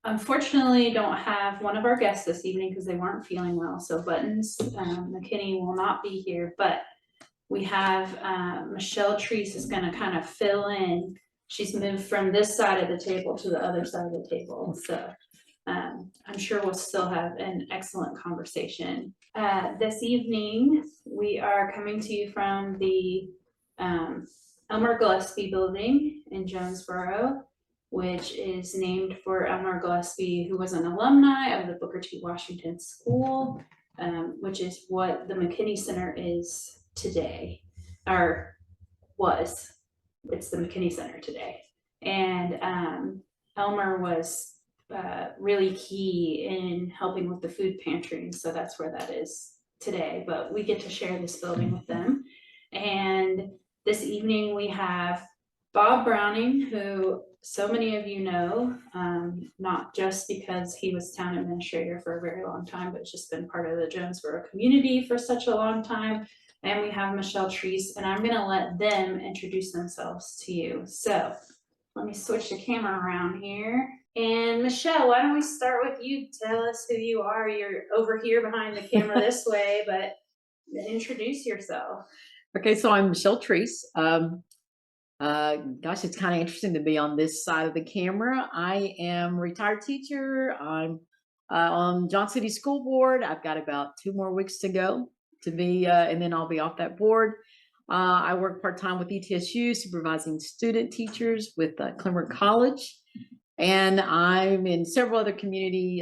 unfortunately don't have one of our guests this evening because they weren't feeling well. So Buttons McKinney will not be here, but we have Michelle Treece is going to kind of fill in. She's moved from this side of the table to the other side of the table. So I'm sure we'll still have an excellent conversation. This evening, we are coming to you from the Elmer Gillespie building in Jonesborough, which is named for Elmer Gillespie, who was an alumni of the Booker T. Washington School, which is what the McKinney Center is today, or was. It's the McKinney Center today. And Elmer was really key in helping with the food pantry, so that's where that is today. But we get to share this building with them. And this evening we have Bob Browning, who so many of you know, not just because he was town administrator for a very long time, but just been part of the Jonesborough community for such a long time. And we have Michelle Treece, and I'm gonna let them introduce themselves to you. So let me switch the camera around here. And Michelle, why don't we start with you? Tell us who you are. You're over here behind the camera this way, but introduce yourself. Okay, so I'm Michelle Treece. Gosh, it's kind of interesting to be on this side of the camera. I am a retired teacher. I'm on Johnson City School Board. I've got about 2 more weeks to go to be, and then I'll be off that board. I work part-time with ETSU, supervising student teachers with Peabody College. And I'm in several other community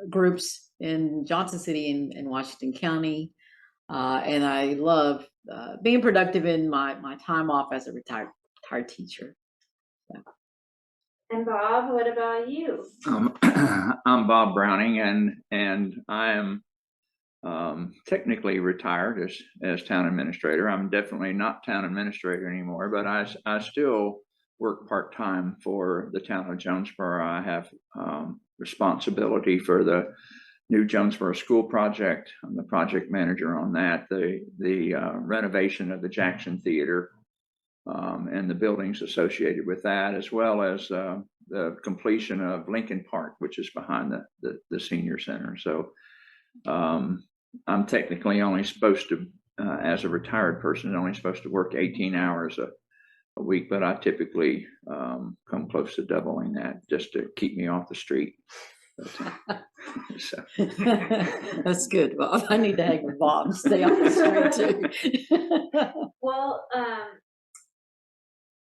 groups in Johnson City and Washington County. And I love being productive in my time off as a retired teacher. Yeah. And Bob, what about you? I'm Bob Browning, and I am technically retired as town administrator. I'm definitely not town administrator anymore, but I still work part-time for the town of Jonesborough. I have responsibility for the new Jonesborough School project. I'm the project manager on that, the renovation of the Jackson Theater and the buildings associated with that, as well as the completion of Lincoln Park, which is behind the senior center. So I'm technically only supposed to, as a retired person, only supposed to work 18 hours a week, but I typically come close to doubling that just to keep me off the street. So. That's good, Bob. I need to hang with Bob and stay off the street too. Well,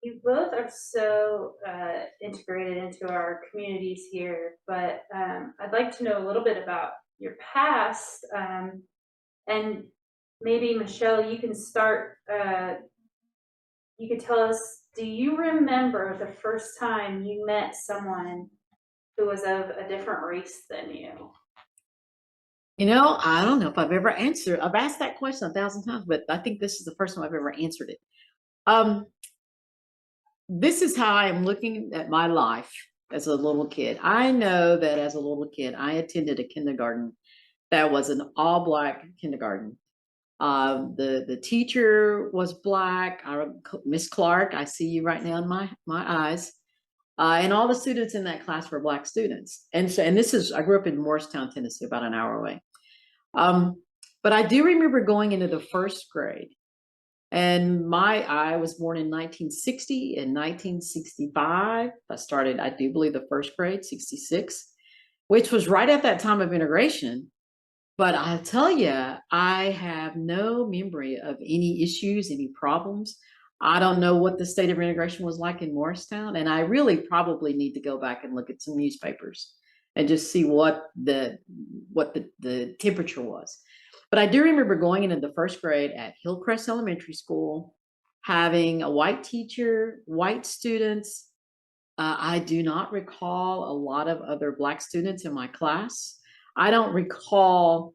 you both are so integrated into our communities here, but I'd like to know a little bit about your past, and maybe Michelle, you can start. You could tell us, do you remember the first time you met someone who was of a different race than you? You know, I don't know if I've ever answered. I've asked that question 1,000 times, but I think this is the first time I've ever answered it. This is how I'm looking at my life as a little kid. I know that as a little kid, I attended a kindergarten that was an all-Black kindergarten. The teacher was Black. Miss Clark, I see you right now in my eyes. And all the students in that class were Black students. And so, I grew up in Morristown, Tennessee, about an hour away. But I do remember going into the 1st grade. And I was born in 1960. In 1965, I started, I do believe, the 1st grade, 66, which was right at that time of integration. But I'll tell you, I have no memory of any issues, any problems. I don't know what the state of integration was like in Morristown. And I really probably need to go back and look at some newspapers and just see what the temperature was. But I do remember going into the 1st grade at Hillcrest Elementary School, having a white teacher, white students. I do not recall a lot of other Black students in my class. I don't recall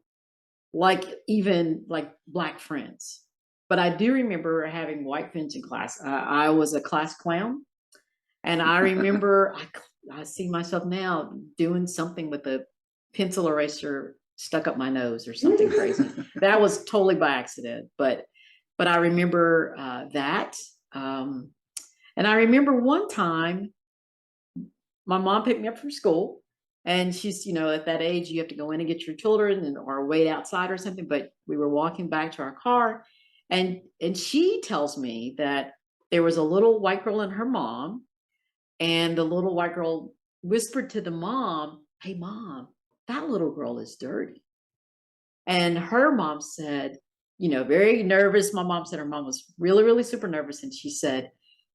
even Black friends, but I do remember having white friends in class. I was a class clown, and I remember I see myself now doing something with a pencil eraser stuck up my nose or something crazy. That was totally by accident, but I remember that. And I remember one time my mom picked me up from school, And she's, at that age, you have to go in and get your children or wait outside or something. But we were walking back to our car, and she tells me that there was a little white girl and her mom, and the little white girl whispered to the mom, "Hey, Mom, that little girl is dirty." And her mom said, very nervous. My mom said her mom was really, really super nervous. And she said,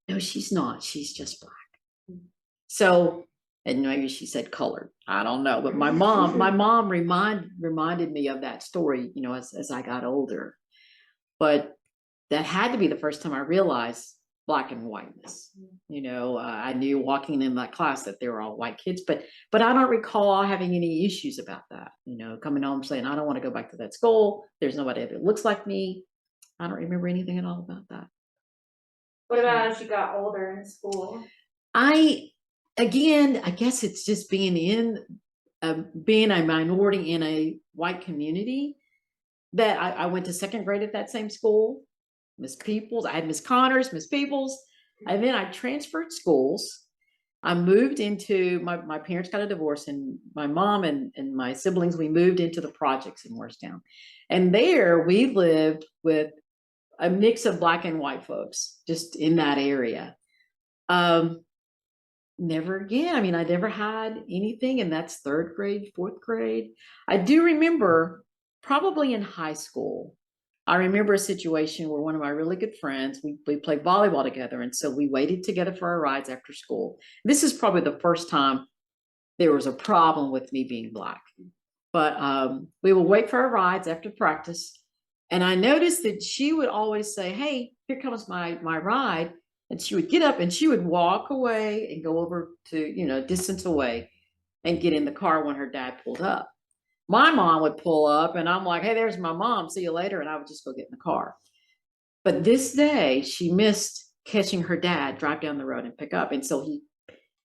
"No, she's not. She's just black." So, and maybe she said colored. I don't know. But my mom reminded me of that story, as I got older. But that had to be the first time I realized black and whiteness. I knew walking in that class that they were all white kids, but I don't recall having any issues about that. Coming home saying, "I don't want to go back to that school. There's nobody that looks like me." I don't remember anything at all about that. What about as you got older in school? I guess it's just being a minority in a white community that I went to second grade at that same school. Miss Peoples, I had Miss Connors, Miss Peoples, and then I transferred schools. I moved into my parents got a divorce, and my mom and my siblings, we moved into the projects in Morristown. And there we lived with a mix of black and white folks just in that area. Never again. I mean, I never had anything, and that's third grade, fourth grade. I do remember probably in high school, I remember a situation where one of my really good friends, we played volleyball together. And so we waited together for our rides after school. This is probably the first time there was a problem with me being black. But we would wait for our rides after practice. And I noticed that she would always say, "Hey, here comes my ride." And she would get up and she would walk away and go over to, distance away and get in the car when her dad pulled up. My mom would pull up and I'm like, "Hey, there's my mom. See you later." And I would just go get in the car. But this day she missed catching her dad drive down the road and pick up. And so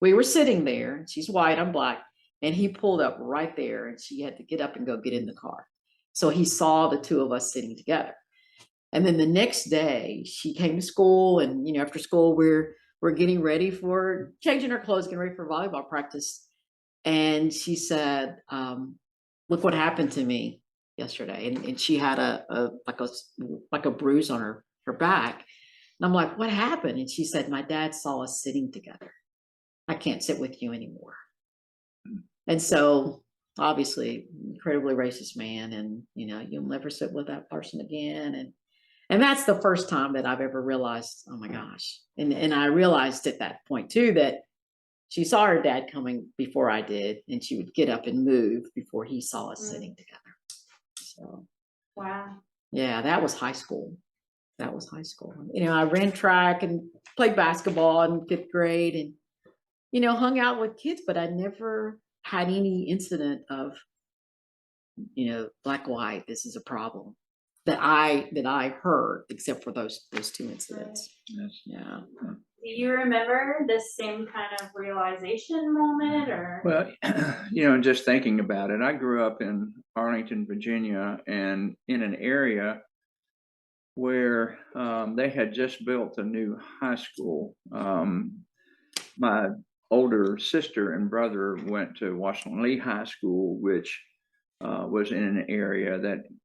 we were sitting there. She's white, I'm black. And he pulled up right there and she had to get up and go get in the car. So he saw the two of us sitting together. And then the next day she came to school, and, after school, we're getting ready for changing her clothes, getting ready for volleyball practice. And she said, "Look what happened to me yesterday." And she had like a bruise on her back. And I'm like, "What happened?" And she said, "My dad saw us sitting together. I can't sit with you anymore." And so obviously incredibly racist man, and you'll never sit with that person again. And that's the first time that I've ever realized, oh my gosh. And I realized at that point too that she saw her dad coming before I did, and she would get up and move before he saw us sitting together. So, wow. Yeah, that was high school. I ran track and played basketball in fifth grade, and, hung out with kids, but I never had any incident of, black, white, this is a problem that I heard, except for those two incidents. Yes. Yeah. Do you remember this same kind of realization moment, or? Well, just thinking about it, I grew up in Arlington, Virginia, and in an area where they had just built a new high school. My older sister and brother went to Washington Lee High School, which was in an area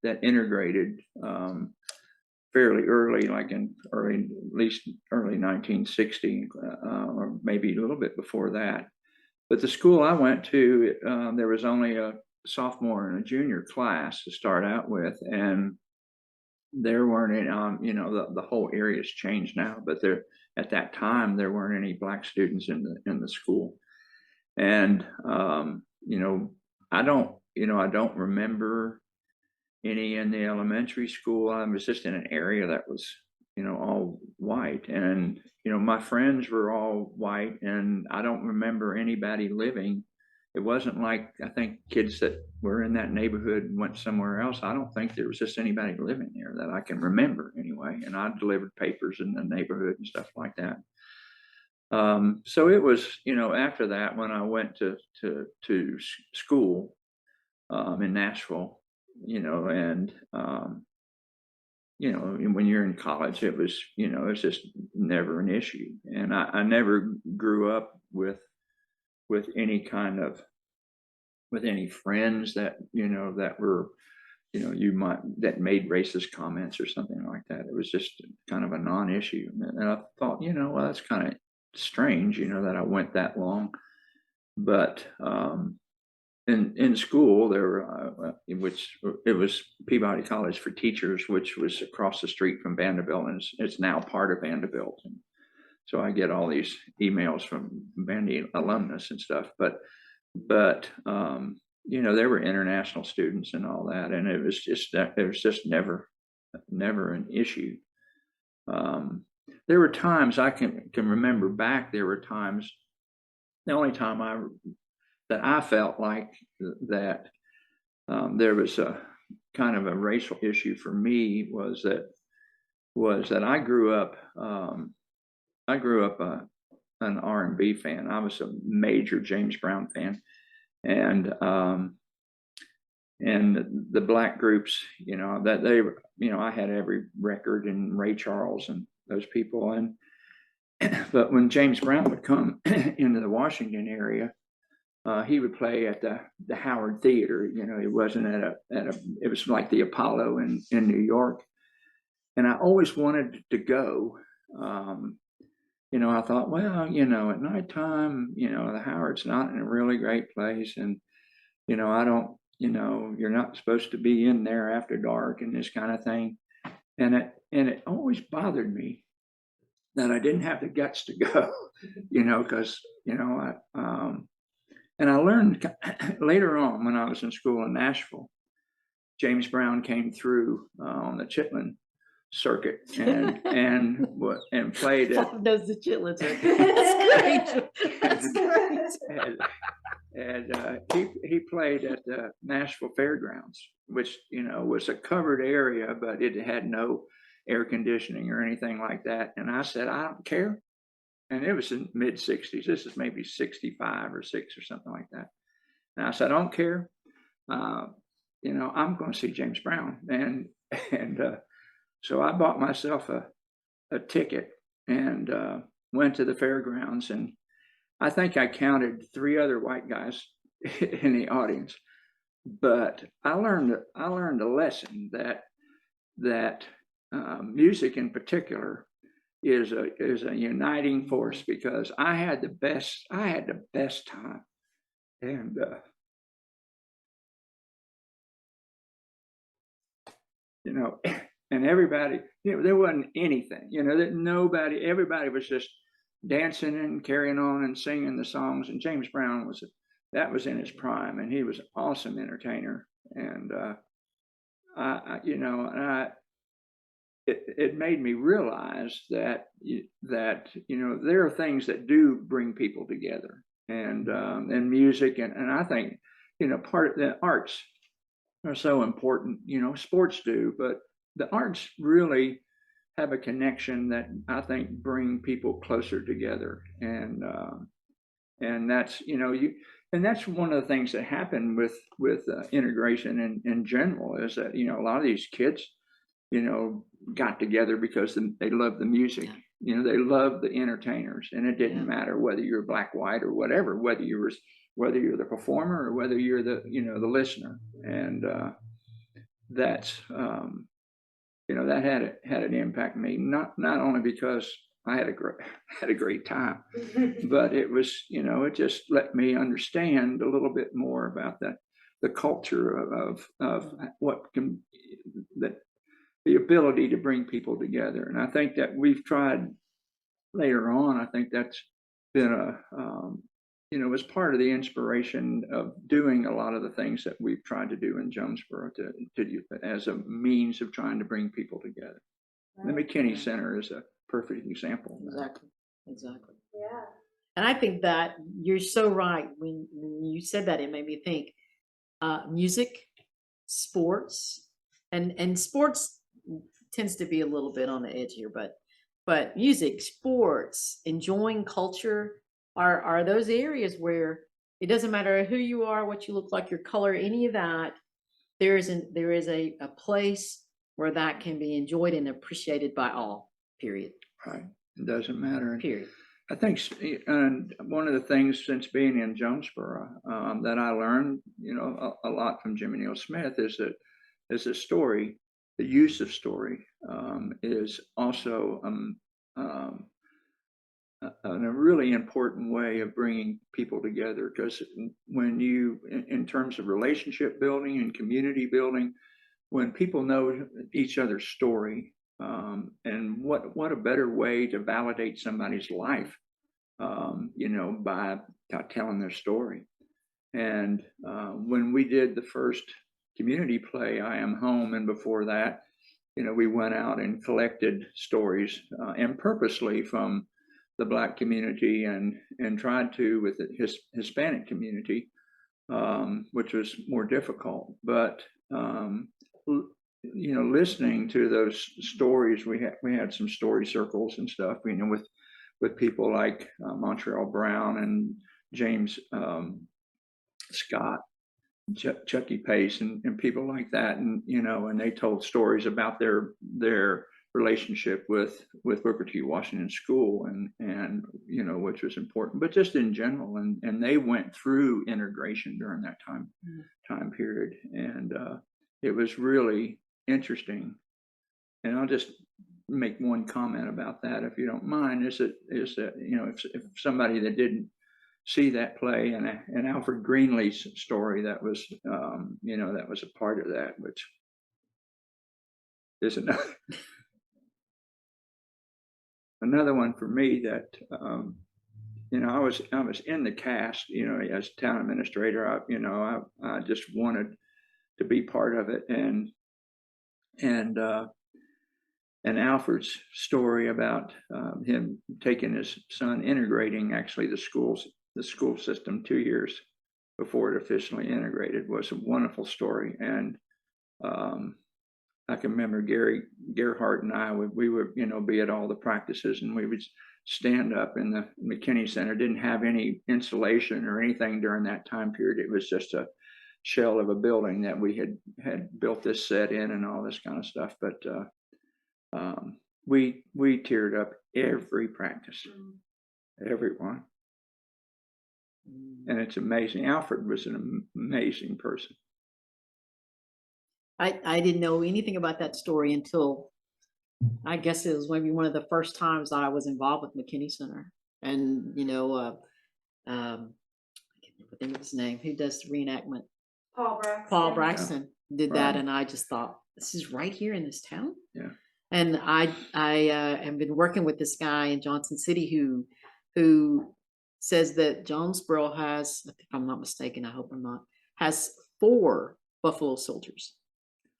that integrated fairly early, like in at least early 1960, or maybe a little bit before that. But the school I went to, there was only a sophomore and a junior class to start out with, and there weren't any, the whole area's changed now, but at that time there weren't any black students in the school. And I don't remember any in the elementary school. I was just in an area that was, all white, and, my friends were all white, and I don't remember anybody living. It wasn't like, I think kids that were in that neighborhood went somewhere else. I don't think there was just anybody living there that I can remember anyway. And I delivered papers in the neighborhood and stuff like that. So it was, after that, when I went to school in Nashville, and when you're in college, it was, it's just never an issue. And I never grew up with any kind of with any friends that, that were, that made racist comments or something like that. It was just kind of a non-issue. And I thought, well, that's kind of strange, that I went that long. But in school, there were, it was Peabody College for Teachers, which was across the street from Vanderbilt, and it's now part of Vanderbilt. And so I get all these emails from Vandy alumnus and stuff. But there were international students and all that, and it was just never an issue. There were times I can remember back. There were times. The only time that I felt like that there was a kind of a racial issue for me was that I grew up an R&B fan. I was a major James Brown fan, and the black groups, that they were, I had every record and Ray Charles and those people, and but when James Brown would come into the Washington area, he would play at the Howard Theater. It wasn't it was like the Apollo in New York, and I always wanted to go. I thought, well, at nighttime, the Howard's not in a really great place, and I don't, you're not supposed to be in there after dark and this kind of thing, and it always bothered me that I didn't have the guts to go, because and I learned later on when I was in school in Nashville, James Brown came through on the Chitlin circuit and played Bob knows the Chitlin circuit. That's great. And he played at the Nashville Fairgrounds, which was a covered area, but it had no air conditioning or anything like that. And I said, I don't care. And it was in mid 60s. This is maybe 65 or 6 or something like that. And I said, I don't care. I'm going to see James Brown. And so I bought myself a ticket and went to the fairgrounds. And I think I counted 3 other white guys in the audience. But I learned a lesson that music in particular is a uniting force, because I had the best time, and and everybody, there wasn't anything, that everybody was just dancing and carrying on and singing the songs. And James Brown was in his prime, and he was an awesome entertainer. And it made me realize that there are things that do bring people together, and music, and I think part of the arts are so important. Sports do, but the arts really have a connection that I think bring people closer together, and that's and that's one of the things that happened with integration in general, is that a lot of these kids got together because they loved the music. They loved the entertainers, and it didn't matter whether you're black, white, or whatever, whether you're the performer or whether you're the the listener. And that's that had an impact on me, not only because I had a great time, but it was it just let me understand a little bit more about the culture of what can the ability to bring people together. And I think that we've tried later on. I think that's been was part of the inspiration of doing a lot of the things that we've tried to do in Jonesborough to as a means of trying to bring people together. Right. The McKinney Center is a perfect example. Exactly. Yeah. And I think that you're so right. When you said that, it made me think music, sports, and sports tends to be a little bit on the edge here, but music, sports, enjoying culture are those areas where it doesn't matter who you are, what you look like, your color, any of that. There is a place where that can be enjoyed and appreciated by all. Period. Right. It doesn't matter. Period. I think, and one of the things since being in Jonesborough that I learned, a lot from Jimmy Neal Smith is that story, the use of story, is also a really important way of bringing people together. Because when in terms of relationship building and community building, when people know each other's story, and what a better way to validate somebody's life, by telling their story. And when we did the first community play, I Am Home, and before that, we went out and collected stories, and purposely from the Black community and tried to with the Hispanic community, which was more difficult. But listening to those stories, we had some story circles and stuff, with people like Montreal Brown and James Scott, Chucky Pace, and people like that, and they told stories about their relationship with Booker T. Washington School, and which was important, but just in general, and they went through integration during that time period, and it was really interesting. And I'll just make one comment about that, if you don't mind, is that if somebody that didn't see that play, and Alfred Greenlee's story, that was that was a part of that, which is another one for me that I was in the cast, as town administrator. I just wanted to be part of it, and Alfred's story about him taking his son, integrating actually the school system 2 years before it officially integrated, was a wonderful story. And I can remember Gary Gerhardt and I we would be at all the practices, and we would stand up in the McKinney Center. Didn't have any insulation or anything during that time period. It was just a shell of a building that we had built this set in and all this kind of stuff. But we teared up every practice, everyone, and it's amazing. Alfred was an amazing person. I didn't know anything about that story until, I guess it was maybe one of the first times I was involved with McKinney Center, and I can't think of his name. Who does the reenactment? Paul Braxton did that, and I just thought, this is right here in this town. Yeah. And I have been working with this guy in Johnson City who says that Jonesborough has, if I'm not mistaken, I hope I'm not, has 4 Buffalo Soldiers.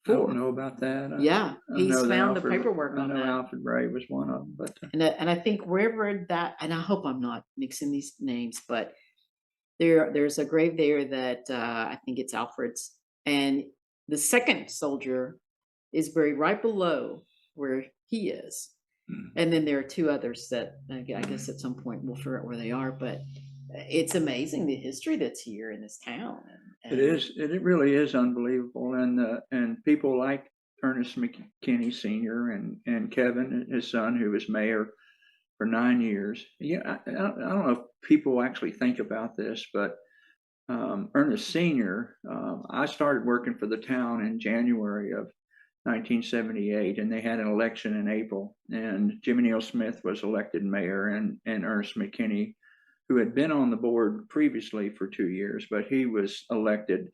4. I don't know about that. Yeah, he's found the paperwork on that. I know Alfred Ray was one of them, but and I think wherever that, and I hope I'm not mixing these names, but there's a grave there that I think it's Alfred's, and the second soldier is buried right below where he is. And then there are 2 others that I guess at some point we'll figure out where they are, but it's amazing the history that's here in this town. It is. It really is unbelievable. And people like Ernest McKinney Sr. and Kevin, his son, who was mayor for 9 years. Yeah, I don't know if people actually think about this, but Ernest Sr., I started working for the town in January of 1978, and they had an election in April, and Jimmy Neal Smith was elected mayor, and Ernest McKinney, who had been on the board previously for 2 years, but he was elected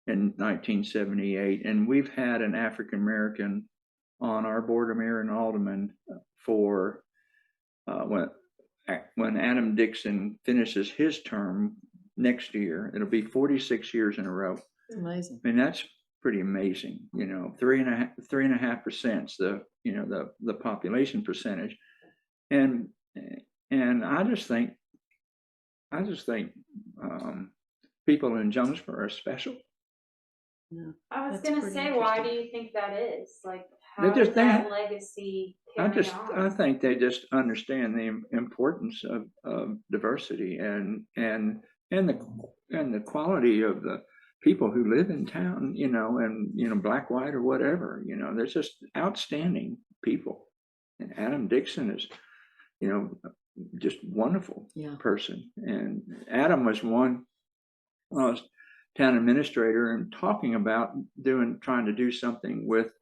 in 1978. And we've had an African American on our board of mayor and aldermen for when Adam Dixon finishes his term next year. It'll be 46 years in a row. It's amazing. I mean, that's pretty amazing. 3.5%'s the population percentage, and I just think people in Jonesborough are special. Yeah, I was that's gonna pretty say, why do interesting. you think that is? Like, They how just- does that legacy carry on? I think they just understand the importance of diversity and the quality of the people who live in town, and black, white, or whatever. They're just outstanding people. And Adam Dixon is, just wonderful Yeah. person. And Adam was one, I was town administrator and talking about trying to do something with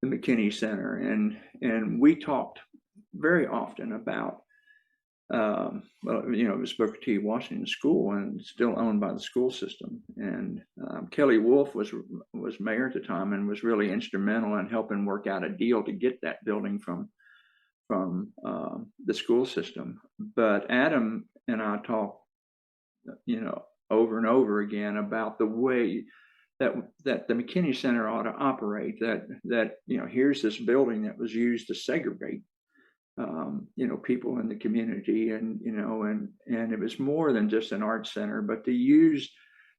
the McKinney Center. And we talked very often about, well, it was Booker T. Washington School and still owned by the school system. And Kelly Wolf was mayor at the time and was really instrumental in helping work out a deal to get that building from the school system. But Adam and I talked, over and over again about the way that the McKinney Center ought to operate. That here's this building that was used to segregate people in the community, and it was more than just an art center, but to use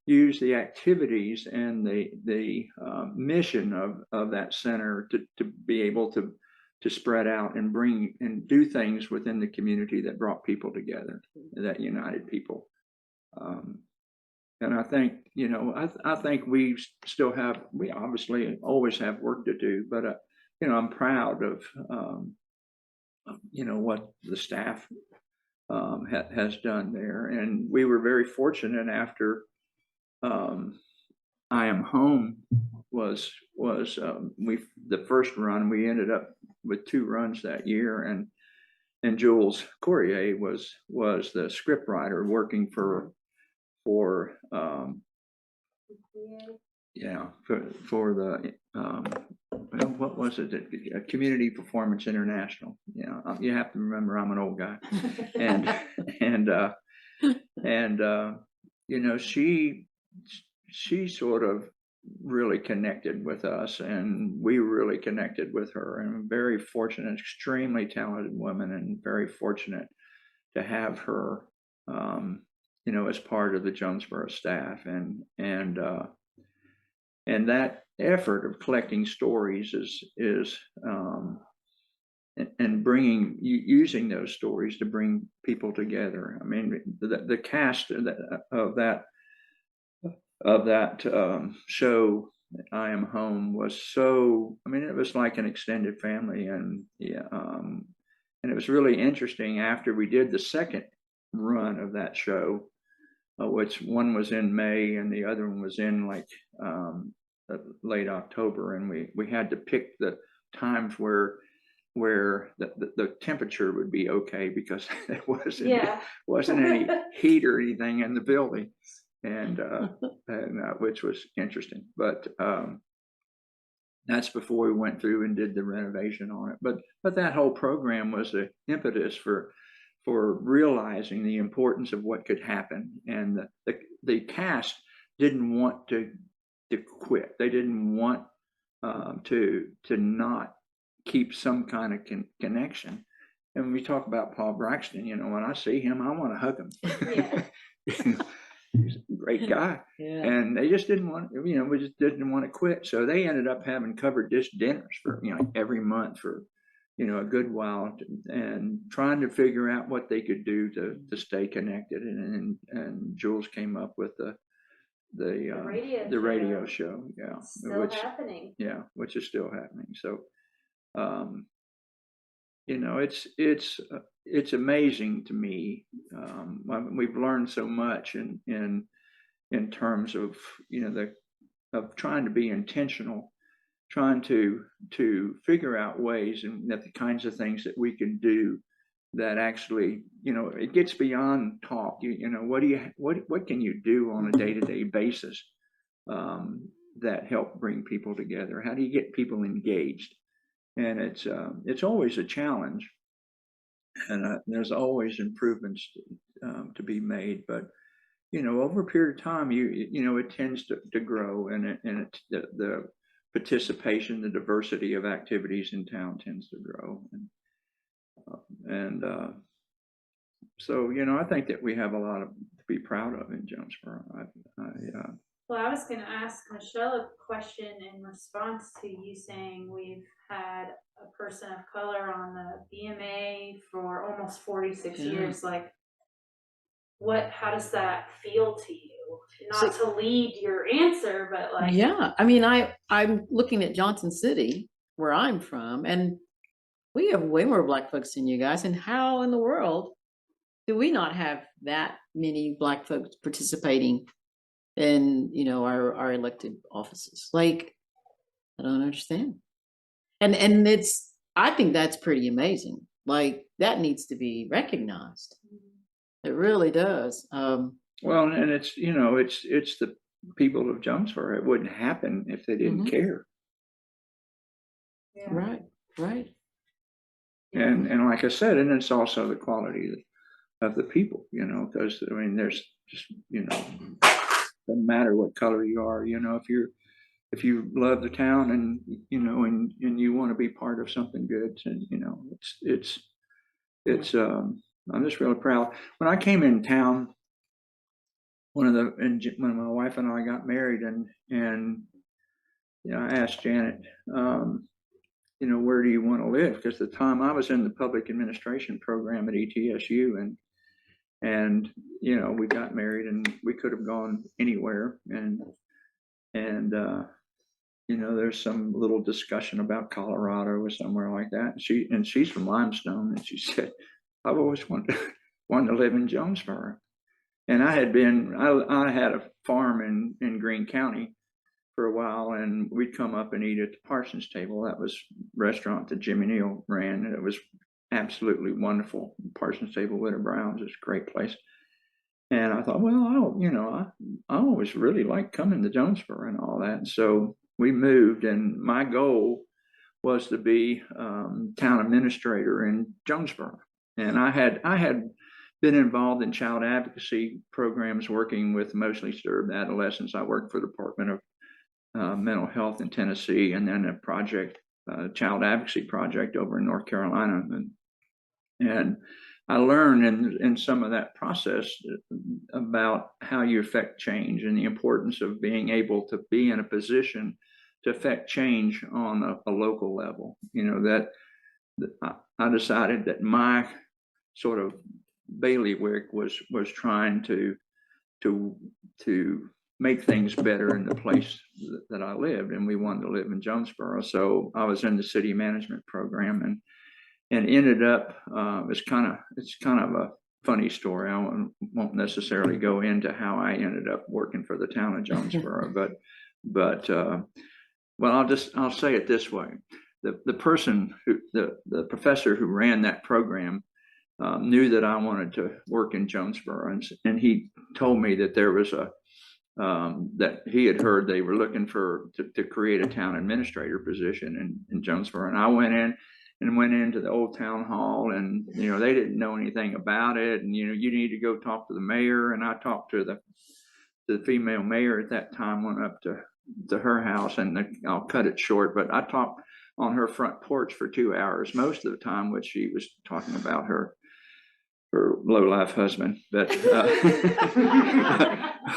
the activities and the mission of that center to be able to spread out and bring and do things within the community that brought people together, that united people. And I think, I think we obviously always have work to do, but I'm proud of what the staff has done there. And we were very fortunate after I Am Home was the first run. We ended up with 2 runs that year, and Jules Courier was the script writer working for the what was it? Community Performance International. You have to remember I'm an old guy, and she sort of really connected with us, and we really connected with her. And I'm very fortunate, extremely talented woman, and very fortunate to have her, as part of the Jonesborough staff, and that effort of collecting stories is and using those stories to bring people together. I mean, the cast of that show, I Am Home, was so, it was like an extended family. And it was really interesting after we did the second run of that show, which one was in May and the other one was in late October, and we had to pick the times where the temperature would be okay, because there wasn't any heat or anything in the building, and which was interesting. But that's before we went through and did the renovation on it. But that whole program was the impetus for realizing the importance of what could happen, and the cast didn't want to quit. They didn't want to not keep some kind of connection. And when we talk about Paul Braxton, when I see him, I want to hug him. Yeah. He's a great guy. Yeah. And they just didn't want, we just didn't want to quit. So they ended up having covered dish dinners for, every month for, a good while, and trying to figure out what they could do to stay connected. And Jules came up with the radio show. Yeah. Still happening. Yeah. Which is still happening. So, it's amazing to me. We've learned so much in terms of, of trying to be intentional, trying to figure out ways, and that the kinds of things that we can do that actually, it gets beyond talk. What can you do on a day-to-day basis that help bring people together? How do you get people engaged? And it's always a challenge, and there's always improvements to be made. But over a period of time, it tends to grow, and the participation, the diversity of activities in town tends to grow, and so I think that we have a lot to be proud of in Jonesborough. Well, I was going to ask Michelle a question in response to you saying we've had a person of color on the BMA for almost 46 years. Like, how does that feel to you? Not to lead your answer, but like. Yeah, I'm looking at Johnson City, where I'm from, and we have way more Black folks than you guys. And how in the world do we not have that many Black folks participating in, you know, our elected offices? Like, I don't understand. And I think that's pretty amazing. Like, that needs to be recognized. It really does. Well, and it's, you know, it's the people of Jonesborough. It wouldn't happen if they didn't care. Yeah. Right. And like I said, and it's also the quality of the people, you know, because I mean, there's just, you know, doesn't matter what color you are, you know, if you love the town and, you know, and you want to be part of something good, and, you know, it's I'm just really proud. When I came in town, when my wife and I got married, and you know, I asked Janet, you know, where do you want to live? Because at the time I was in the public administration program at ETSU, and you know, we got married and we could have gone anywhere, and you know, there's some little discussion about Colorado or somewhere like that. And she's from Limestone, and she said, I've always wanted to live in Jonesborough. And I had a farm in Greene County for a while, and we'd come up and eat at the Parsons Table. That was a restaurant that Jimmy Neal ran, and it was absolutely wonderful. Parsons Table, Widow Brown's, is a great place. And I thought, well, I always really liked coming to Jonesborough and all that. So we moved, and my goal was to be town administrator in Jonesborough. And I had been involved in child advocacy programs, working with emotionally disturbed adolescents. I worked for the Department of Mental Health in Tennessee, and then a child advocacy project over in North Carolina. And I learned in some of that process about how you affect change and the importance of being able to be in a position to affect change on a local level. You know, that I decided that my sort of bailiwick was trying to make things better in the place that I lived, and we wanted to live in Jonesborough. So I was in the city management program, and ended up, it's kind of a funny story. I won't necessarily go into how I ended up working for the town of Jonesborough, but well, I'll say it this way: the person the professor who ran that program knew that I wanted to work in Jonesborough, and he told me that there was that he had heard they were looking to create a town administrator position in Jonesborough, and I went into the old town hall, and you know, they didn't know anything about it, and you know, you need to go talk to the mayor. And I talked to the female mayor at that time, went up to her house, and I'll cut it short, but I talked on her front porch for 2 hours most of the time, which she was talking about her low-life husband. But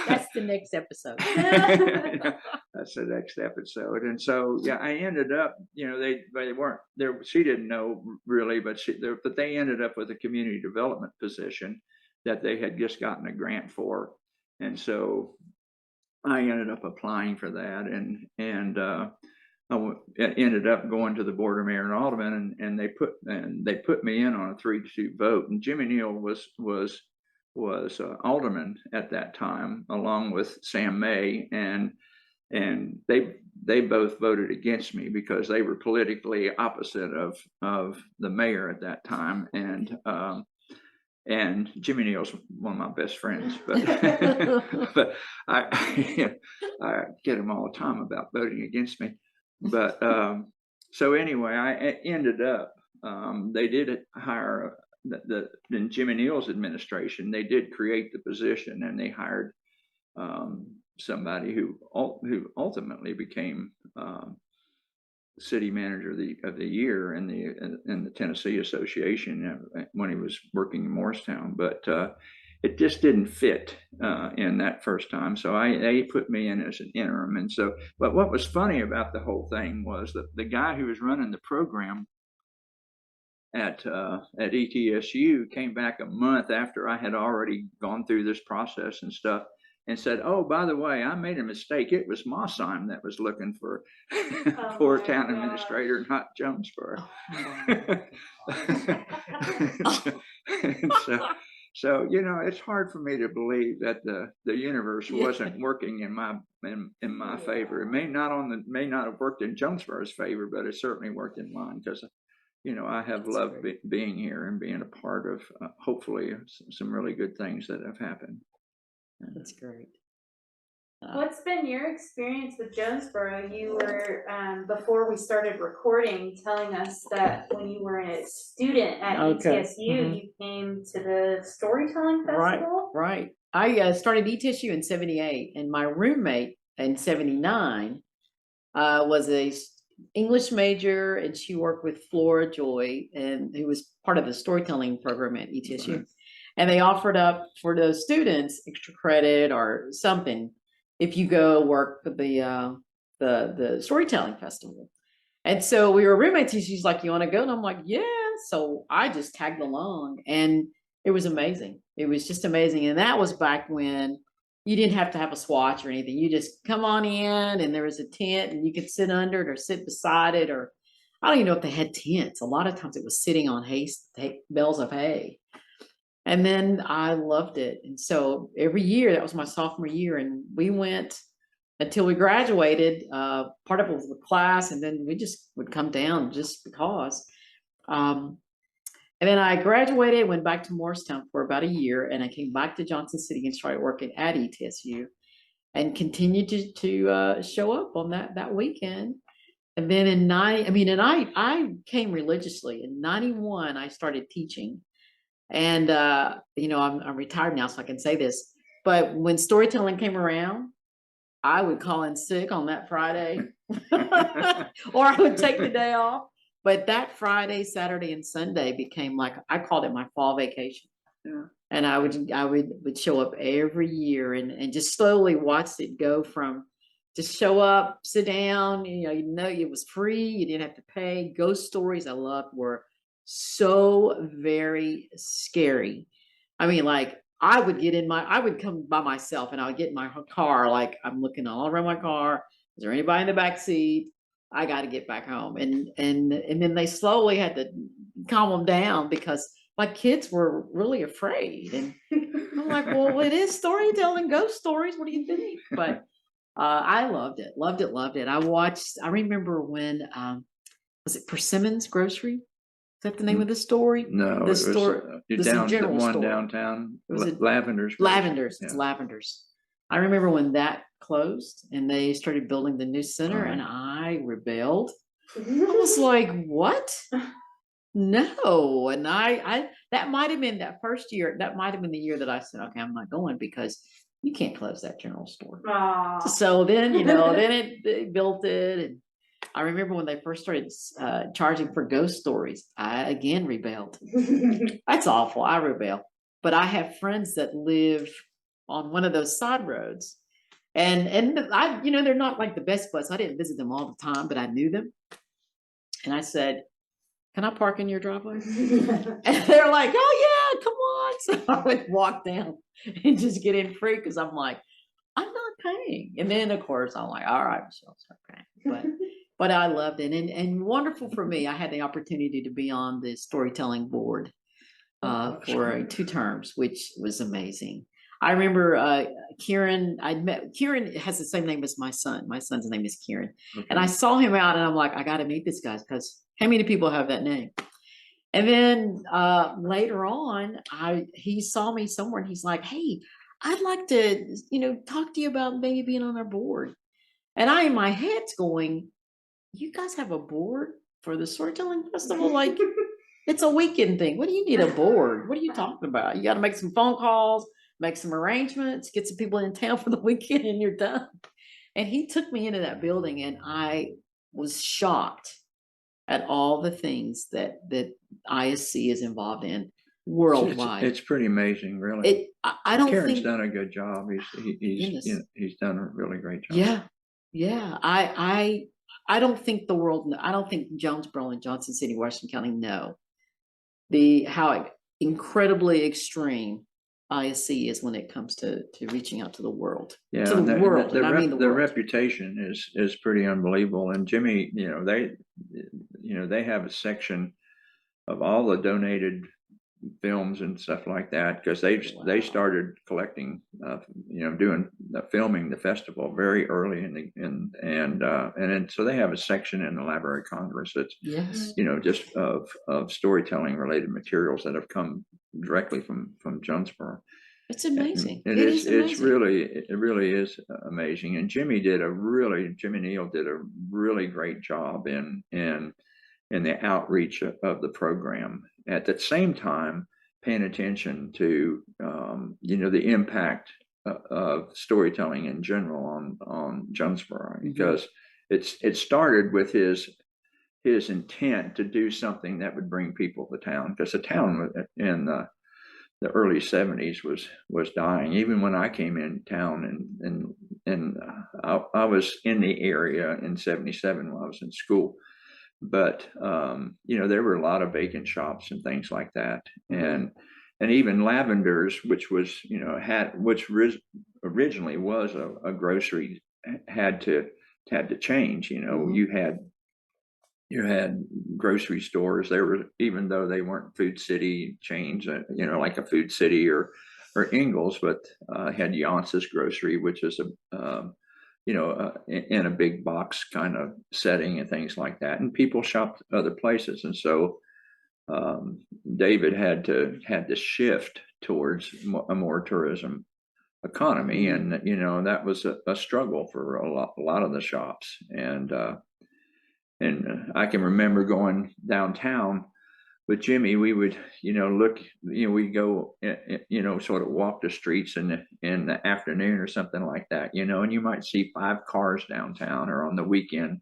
that's the next episode. That's the next episode. And so, yeah, I ended up, you know, they weren't there. She didn't know really, but they ended up with a community development position that they had just gotten a grant for. And so I ended up applying for that, and I ended up going to the board of mayor and aldermen, and they put me in on a 3-2 vote. And Jimmy Neal was alderman at that time, along with Sam May, and they both voted against me because they were politically opposite of the mayor at that time. And Jimmy Neal's one of my best friends, but but I get him all the time about voting against me. But so anyway, I ended up, they did hire in Jimmy Neal's administration. They did create the position, and they hired somebody who ultimately became city manager of the year in the Tennessee Association when he was working in Morristown. But it just didn't fit in that first time. So they put me in as an interim. And so, but what was funny about the whole thing was that the guy who was running the program at ETSU came back a month after I had already gone through this process and stuff, and said, "Oh, by the way, I made a mistake. It was Mossheim that was looking for for a town administrator, not Jonesborough." So, you know, it's hard for me to believe that the universe wasn't working in my favor. It may not have worked in Jonesborough's favor, but it certainly worked in mine, because, you know, I have loved being here and being a part of hopefully some really good things that have happened. That's great. What's been your experience with Jonesborough? You were, before we started recording, telling us that when you were a student at ETSU, you came to the storytelling festival. Right. I started ETSU in '78, and my roommate in '79 was a English major, and she worked with Flora Joy, and who was part of the storytelling program at ETSU. Right. And they offered up for those students extra credit or something if you go work for the storytelling festival. And so we were roommates, and she's like, "You want to go?" And I'm like, "Yeah." So I just tagged along, and it was amazing. It was just amazing. And that was back when you didn't have to have a swatch or anything. You just come on in, and there was a tent, and you could sit under it or sit beside it, or I don't even know if they had tents. A lot of times it was sitting on bales of hay. And then I loved it. And so every year, that was my sophomore year, and we went until we graduated. Part of it was the class, and then we just would come down just because. And then I graduated, went back to Morristown for about a year, and I came back to Johnson City and started working at ETSU, and continued to show up on that weekend. And then I came religiously. In '91, I started teaching. And, you know, I'm retired now, so I can say this, but when storytelling came around, I would call in sick on that Friday or I would take the day off. But that Friday, Saturday, and Sunday became like, I called it my fall vacation. Yeah. And I would show up every year and just slowly watched it go from just show up, sit down, you know, it was free. You didn't have to pay. Ghost stories I loved were so very scary. I mean, like I would come by myself, and I would get in my car, like I'm looking all around my car. Is there anybody in the back seat? I got to get back home. And then they slowly had to calm them down, because my kids were really afraid. And I'm like, well, it is storytelling, ghost stories. What do you think? But I loved it. I remember when, was it Persimmon's Grocery? Is that the name of the story? No, the store, the general one store downtown. It was Lavender's. Lavenders. Yeah. It's Lavenders. I remember when that closed and they started building the new center, and I rebelled. I was like, "What? No!" And I that might have been that first year. That might have been the year that I said, "Okay, I'm not going, because you can't close that general store." Aww. So then, then it built it. And I remember when they first started charging for ghost stories, I again rebelled. That's awful. I rebel. But I have friends that live on one of those side roads, and I, they're not like the best buds. I didn't visit them all the time, but I knew them. And I said, "Can I park in your driveway?" And they're like, "Oh yeah, come on." So I would walk down and just get in free, because I'm like, I'm not paying. And then of course I'm like, all right, Michelle, start paying. But I loved it, and wonderful for me. I had the opportunity to be on the storytelling board for 2 terms, which was amazing. I remember Kieran. Kieran has the same name as my son. My son's name is Kieran, and I saw him out, and I'm like, I got to meet this guy, because how many people have that name? And then later on, he saw me somewhere, and he's like, "Hey, I'd like to, talk to you about maybe being on our board." And I, in my head's going, "You guys have a board for the storytelling festival? Like, it's a weekend thing. What do you need a board? What are you talking about? You got to make some phone calls, make some arrangements, get some people in town for the weekend, and you're done." And he took me into that building, and I was shocked at all the things that ISC is involved in worldwide. It's pretty amazing, really. I don't Karen's think done a good job. He's done a really great job. Yeah. I don't think the world. I don't think Jonesborough and Johnson City, Washington County know how incredibly extreme ISC is when it comes to reaching out to the world. Yeah, to the world. The reputation is pretty unbelievable. And Jimmy, they have a section of all the donated films and stuff like that, because they started collecting, doing filming the festival very early and then so they have a section in the Library of Congress that's just of storytelling related materials that have come directly from Jonesborough. It's amazing. It really is amazing. And Jimmy Neal did a really great job in the outreach of the program. At the same time, paying attention to the impact of storytelling in general on Jonesborough, because it started with his intent to do something that would bring people to town, because the town in the early 70s was dying. Even when I came in town, and I was in the area in 77 when I was in school, but there were a lot of vacant shops and things like that, and even Lavender's, which was originally was a grocery, had to change. You had grocery stores. There were, even though they weren't Food City chains, like a Food City or Ingles, but had Yancey's Grocery, which is in a big box kind of setting and things like that. And people shopped other places. And so David had to shift towards a more tourism economy. And, that was a struggle for a lot of the shops. And I can remember going downtown with Jimmy. We would, look, we'd go, sort of walk the streets in the afternoon or something like that, and you might see 5 cars downtown, or on the weekend,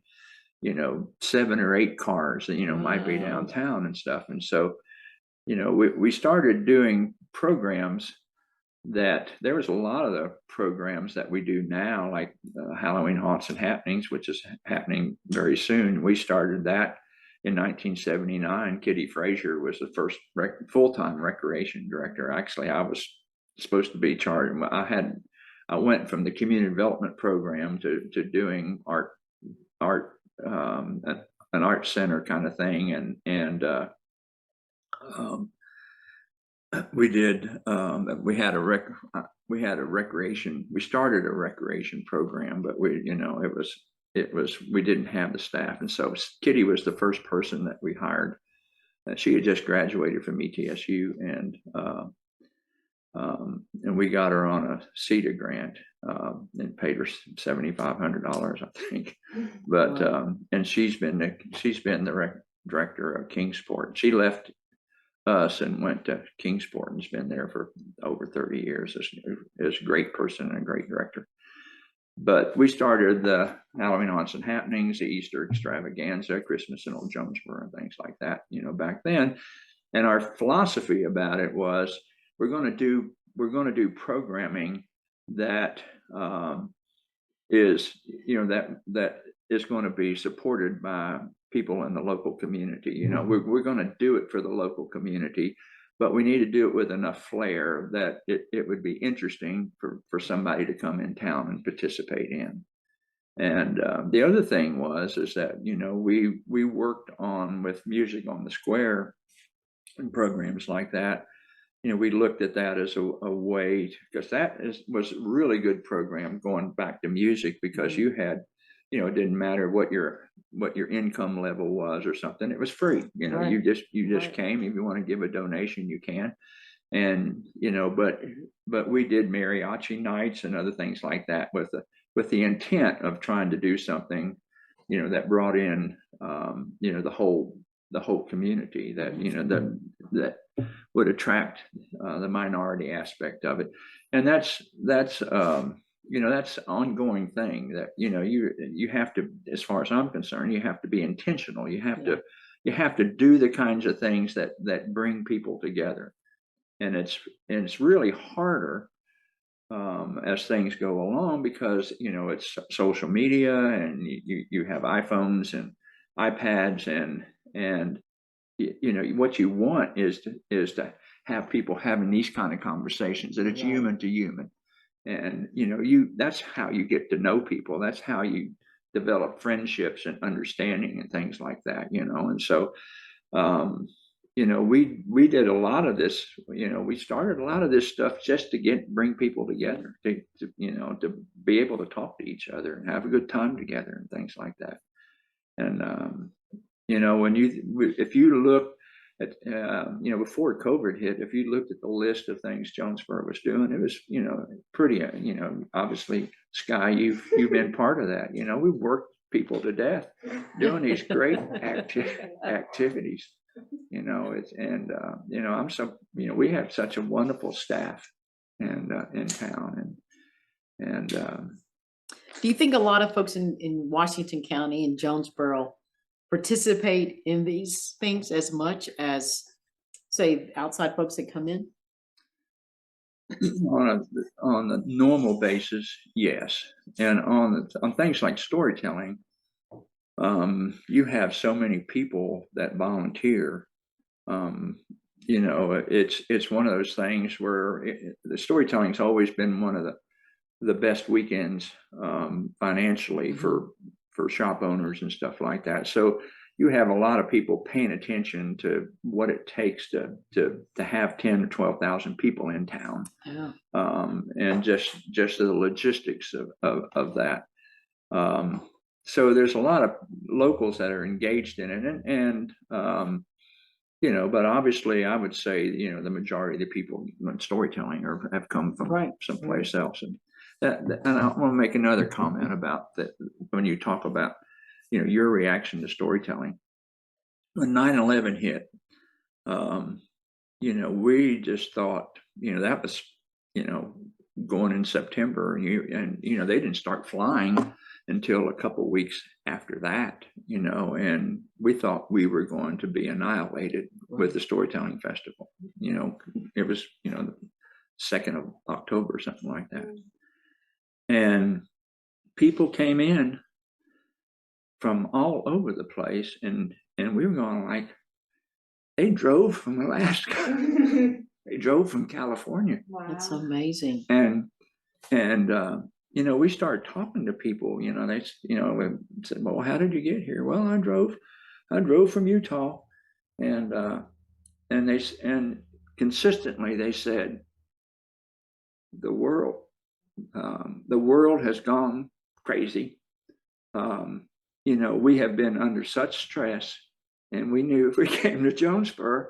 7 or 8 cars that, might be downtown and stuff. And so, we started doing programs that there was a lot of the programs that we do now, like Halloween Haunts and Happenings, which is happening very soon. We started that in 1979. Kitty Frazier was the first full-time recreation director. Actually, I was supposed to be charged. I went from the community development program to doing an art center kind of thing, and we did. We had a recreation. We started a recreation program, but we didn't have the staff, and so Kitty was the first person that we hired. She had just graduated from ETSU, and we got her on a CETA grant and paid her $7,500, I think. But and she's been the director of Kingsport. She left us and went to Kingsport and has been there for over 30 years. Is a great person and a great director. But we started the Halloween Haunts and Happenings, the Easter Extravaganza, Christmas in Old Jonesborough, and things like that, back then. And our philosophy about it was, we're going to do programming that is going to be supported by people in the local community. We're going to do it for the local community, but we need to do it with enough flair that it would be interesting for somebody to come in town and participate in. And the other thing is that we worked with Music on the Square and programs like that. We looked at that as a way, because was a really good program going back to music, because you had, it didn't matter what your income level was or something. It was free. Right. You just came. If you want to give a donation, you can. And but we did mariachi nights and other things like that with the intent of trying to do something, that brought in the whole community, that that would attract the minority aspect of it. And that's an ongoing thing that you have to, as far as I'm concerned, you have to be intentional. You have to do the kinds of things that bring people together. And it's really harder as things go along, because it's social media, and you have iPhones and iPads, and what you want is to have people having these kind of conversations, that it's human to human. And that's how you get to know people. That's how you develop friendships and understanding and things like that. And so we did a lot of this, we started a lot of this stuff just to bring people together, to be able to talk to each other and have a good time together and things like that. And, if you look at, before COVID hit, if you looked at the list of things Jonesborough was doing, it was, pretty, obviously, Sky, you've been part of that. We worked people to death doing these great activities. We have such a wonderful staff and in town, and do you think a lot of folks in Washington County and Jonesborough participate in these things as much as, say, outside folks that come in? On the normal basis, yes, and on things like storytelling, you have so many people that volunteer. It's one of those things where the storytelling's always been one of the best weekends financially for shop owners and stuff like that. So you have a lot of people paying attention to what it takes to have 10 to 12,000 people in town. Yeah. And just the logistics of that. So there's a lot of locals that are engaged in it, and but obviously I would say, the majority of the people in storytelling have come from someplace else. And and I want to make another comment about that when you talk about, your reaction to storytelling. When 9/11 hit, we just thought, that was, going in September, and they didn't start flying until a couple of weeks after that, and we thought we were going to be annihilated with the storytelling festival. It was, the 2nd of October, something like that. And people came in from all over the place, and we were going like, they drove from Alaska, they drove from California. Wow. That's amazing. And we started talking to people, they said, well, how did you get here? Well, I drove from Utah, and consistently they said, the world has gone crazy. We have been under such stress, and we knew if we came to Jonesborough,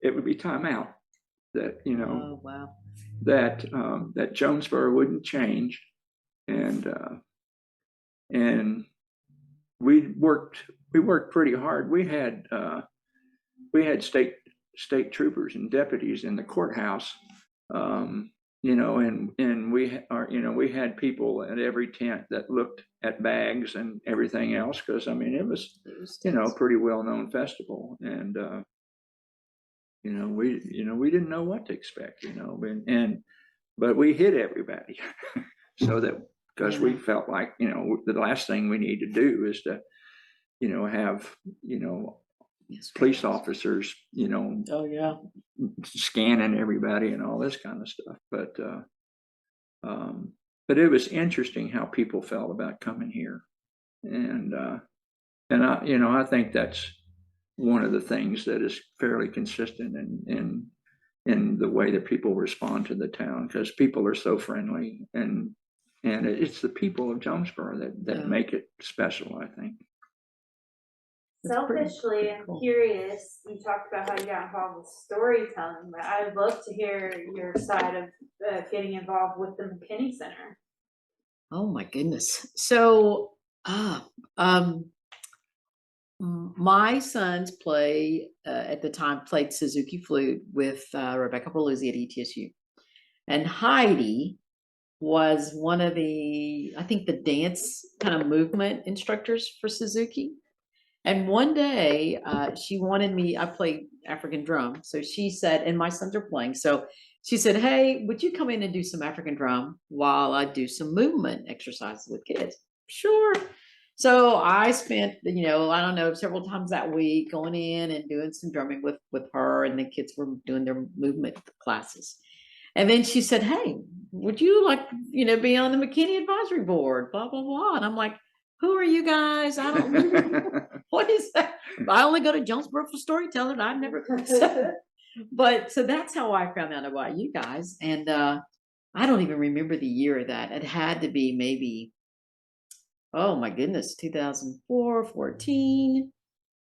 it would be time out. That Oh, wow. that Jonesborough wouldn't change, and we worked pretty hard. We had state troopers and deputies in the courthouse, and we had people at every tent that looked at bags and everything else, because it was pretty well known festival, and we didn't know what to expect, but we hit everybody so that, because we felt like, the last thing we need to do is to, have, police officers, Oh, yeah. scanning everybody and all this kind of stuff. But it was interesting how people felt about coming here. And I think that's one of the things that is fairly consistent in the way that people respond to the town, because people are so friendly, and it's the people of Jonesborough that make it special, I think. Selfishly, I'm curious, you talked about how you got involved with storytelling, but I'd love to hear your side of getting involved with the McKinney Center. Oh my goodness. So, my sons at the time played Suzuki flute with Rebecca Paluzzi at ETSU. And Heidi was one of the dance kind of movement instructors for Suzuki. And one day she wanted me, I play African drum. So she said, and my sons are playing. So she said, hey, would you come in and do some African drum while I do some movement exercises with kids? Sure. So I spent, several times that week going in and doing some drumming with her, and the kids were doing their movement classes. And then she said, hey, would you like, be on the McKinney advisory board, blah, blah, blah. And I'm like, who are you guys? I don't know. What is that? I only go to Jonesborough for storytelling. I've never, so that's how I found out about you guys. And I don't even remember the year of that. It had to be maybe, oh my goodness, 2004, 14,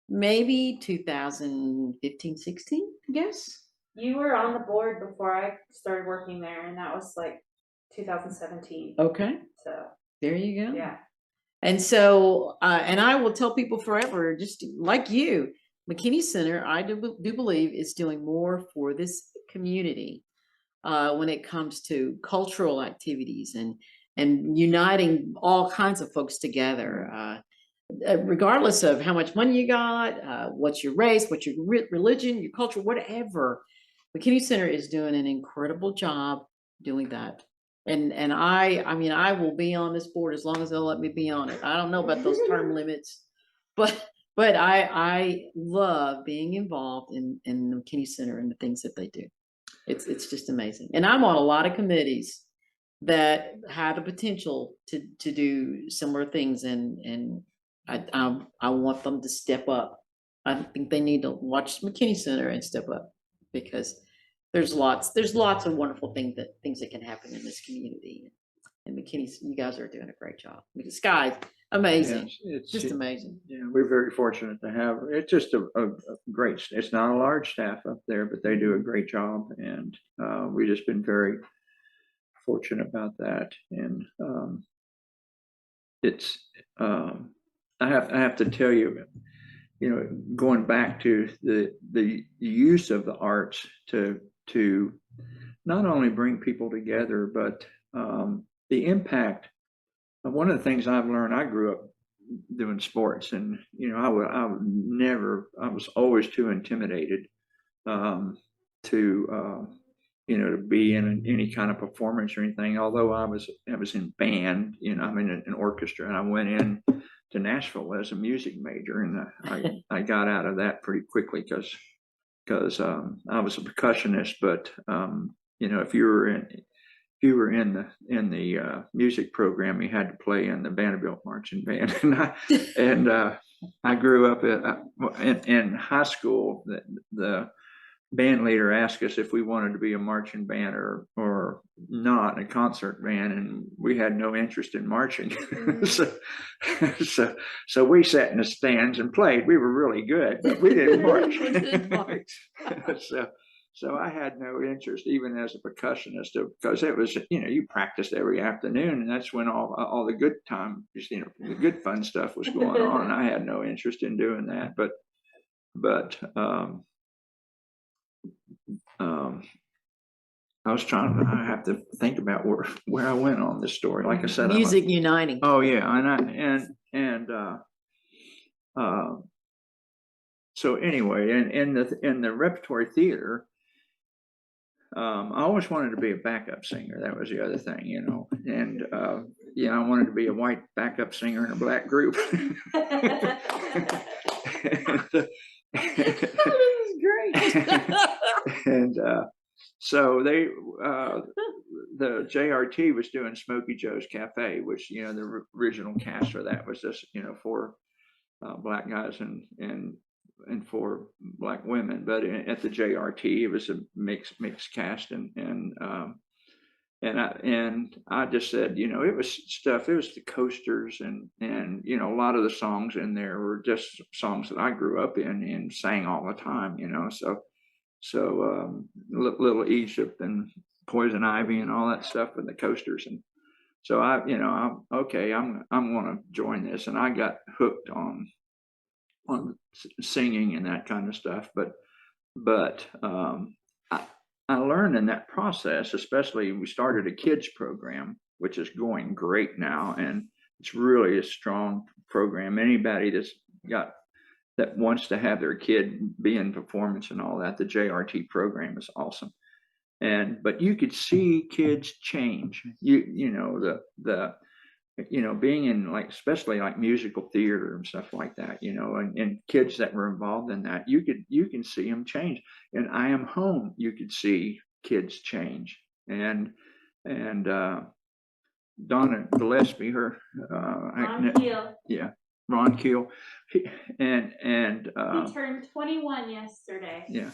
maybe 2015, 16, I guess. You were on the board before I started working there, and that was like 2017. Okay, So there you go. yeah. And so, and I will tell people forever, just like you, McKinney Center, I do believe is doing more for this community when it comes to cultural activities and uniting all kinds of folks together, regardless of how much money you got, what's your race, what's your religion, your culture, whatever. McKinney Center is doing an incredible job doing that. And I mean, I will be on this board as long as they'll let me be on it. I don't know about those term limits, but I love being involved in the McKinney Center and the things that they do. It's just amazing. And I'm on a lot of committees that have the potential to do similar things, and I want them to step up. I think they need to watch McKinney Center and step up, because there's lots of wonderful things that can happen in this community. And McKinney, you guys are doing a great job. I mean, the sky's amazing. Yes, Just amazing. Yeah, we're very fortunate to have. It's just a great. It's not a large staff up there, but they do a great job, and we've just been very fortunate about that. And it's I have to tell you, going back to the use of the arts to not only bring people together, but the impact. One of the things I've learned, I grew up doing sports, and I was always too intimidated to to be in any kind of performance or anything. Although I was in band, I'm in an orchestra, and I went in to Nashville as a music major, and I got out of that pretty quickly because I was a percussionist. But if you were in the music program, you had to play in the Vanderbilt marching band. And I grew up in high school. The band leader asked us if we wanted to be a marching band or not, a concert band, and we had no interest in marching. So we sat in the stands and played. We were really good, but we didn't march. So I had no interest, even as a percussionist, because it was, you practiced every afternoon, and that's when all the good time, the good fun stuff was going on. And I had no interest in doing that, but I have to think about where I went on this story. Like I said, music uniting. Oh yeah, so anyway, in the repertory theater. I always wanted to be a backup singer. That was the other thing, and I wanted to be a white backup singer in a black group. This is great. And so the JRT was doing Smokey Joe's Cafe, which the original cast for that was just 4 black guys and 4 black women. But at the JRT, it was a mixed cast, and I just said, it was stuff. It was the Coasters, and a lot of the songs in there were just songs that I grew up in and sang all the time. So Little Egypt and Poison Ivy and all that stuff with the Coasters. And so I'm okay. I'm going to join this, and I got hooked on singing and that kind of stuff. But I learned in that process, especially we started a kids program, which is going great now, and it's really a strong program. Anybody that wants to have their kid be in performance and all that, the JRT program is awesome. But you could see kids change. Being in especially musical theater and stuff like that, and kids that were involved in that, you can see them change. And I Am Home, you could see kids change. And Donna Gillespie, her, On heel. yeah, Ron Keel, he turned 21 yesterday. yeah,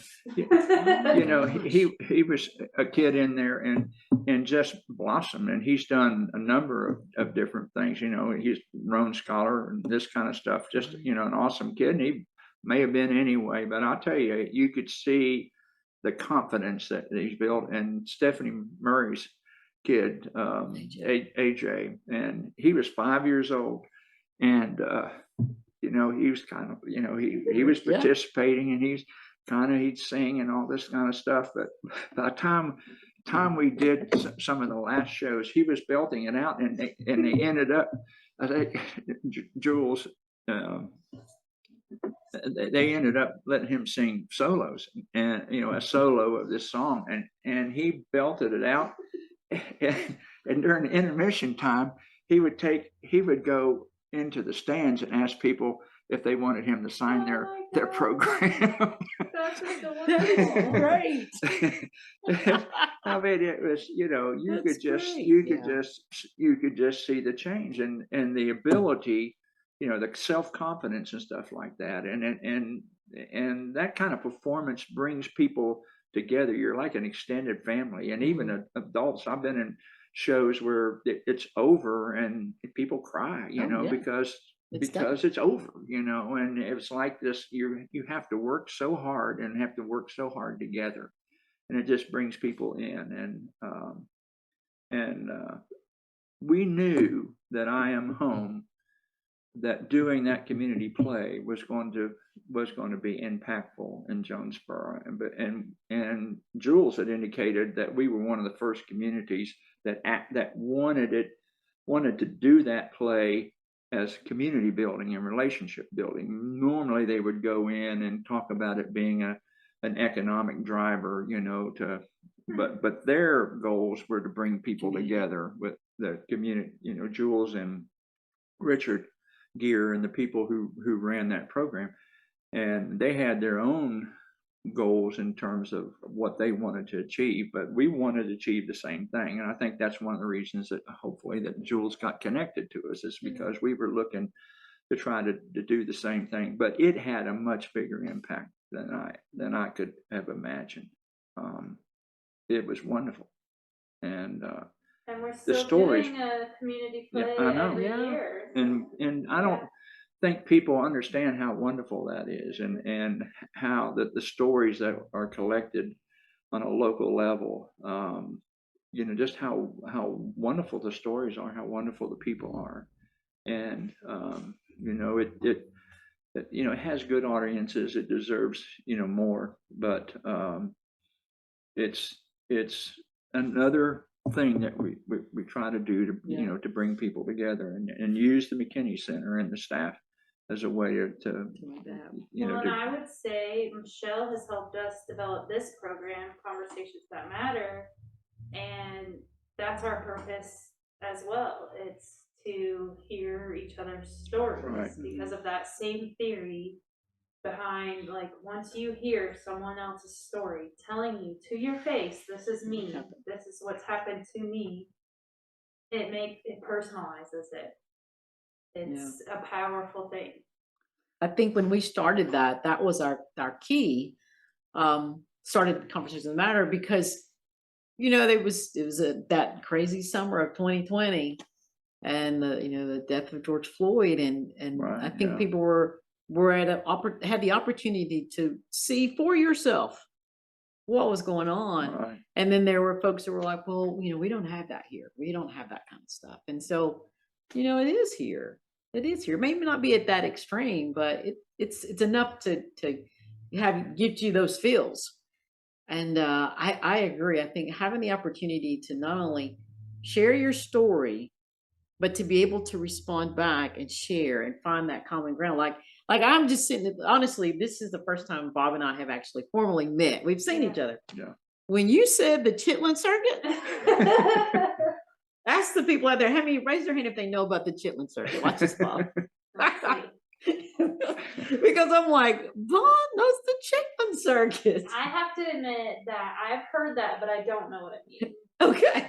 you know, he was a kid in there and just blossomed, and he's done a number of different things. You know, he's Roan Scholar and this kind of stuff. Just, you know, an awesome kid, and he may have been anyway, but I'll tell you, you could see the confidence that he's built. And Stephanie Murray's kid, AJ, and he was 5 years old, and you know, he was kind of, you know, he was participating, and he'd sing and all this kind of stuff. But by the time we did some of the last shows, he was belting it out, and they ended up, I think, Jules, they ended up letting him sing solos, and, you know, a solo of this song, and he belted it out. And during intermission time, he would go into the stands and ask people if they wanted him to sign their program. That's so wonderful. Great. I mean, it was, you know, you could just see the change and the ability, you know, the self-confidence and stuff like that. And that kind of performance brings people together. You're like an extended family. And even adults, I've been in shows where it's over and people cry, you know, because it's over, you know, and it's like this, you have to work so hard and have to work so hard together, and it just brings people in. And we knew that I Am Home, that doing that community play was going to be impactful in Jonesborough, and Jules had indicated that we were one of the first communities that wanted to do that play as community building and relationship building. Normally they would go in and talk about it being an economic driver, you know, but their goals were to bring people together with the community, you know, Jules and Richard Gear and the people who ran that program, and they had their own goals in terms of what they wanted to achieve, but we wanted to achieve the same thing. And I think that's one of the reasons that hopefully that Jules got connected to us, is because we were looking to try to do the same thing, but it had a much bigger impact than I could have imagined. It was wonderful. And we're still doing a community play every year. And I don't think people understand how wonderful that is, and how the stories that are collected on a local level, you know, just how wonderful the stories are, how wonderful the people are. And you know, it you know, it has good audiences. It deserves, you know, more, but it's another thing that we try to do to, you know, to bring people together and use the McKinney Center and the staff as a way to you know. And I would say Michelle has helped us develop this program, Conversations That Matter, and that's our purpose as well. It's to hear each other's stories, because of that same theory behind, like, once you hear someone else's story telling you to your face, this is me, this is what's happened to me, it personalizes it. It's a powerful thing. I think when we started that was our key. Started the Conversations That Matter because, you know, it was that crazy summer of 2020, and the death of George Floyd, and I think people were had the opportunity to see for yourself what was going on. And then there were folks who were like, well, you know, we don't have that here. We don't have that kind of stuff. And so, you know, it is here. It is here. Maybe not be at that extreme, but it's enough to give you those feels. And I agree. I think having the opportunity to not only share your story, but to be able to respond back and share and find that common ground. Like I'm just sitting, honestly, this is the first time Bob and I have actually formally met. We've seen each other. Yeah. When you said the Chitlin Circuit, ask the people out there, raise their hand if they know about the Chitlin Circuit. Watch this, Bob. Because I'm like, Bob knows the Chitlin Circuit. I have to admit that I've heard that, but I don't know what it means. Okay,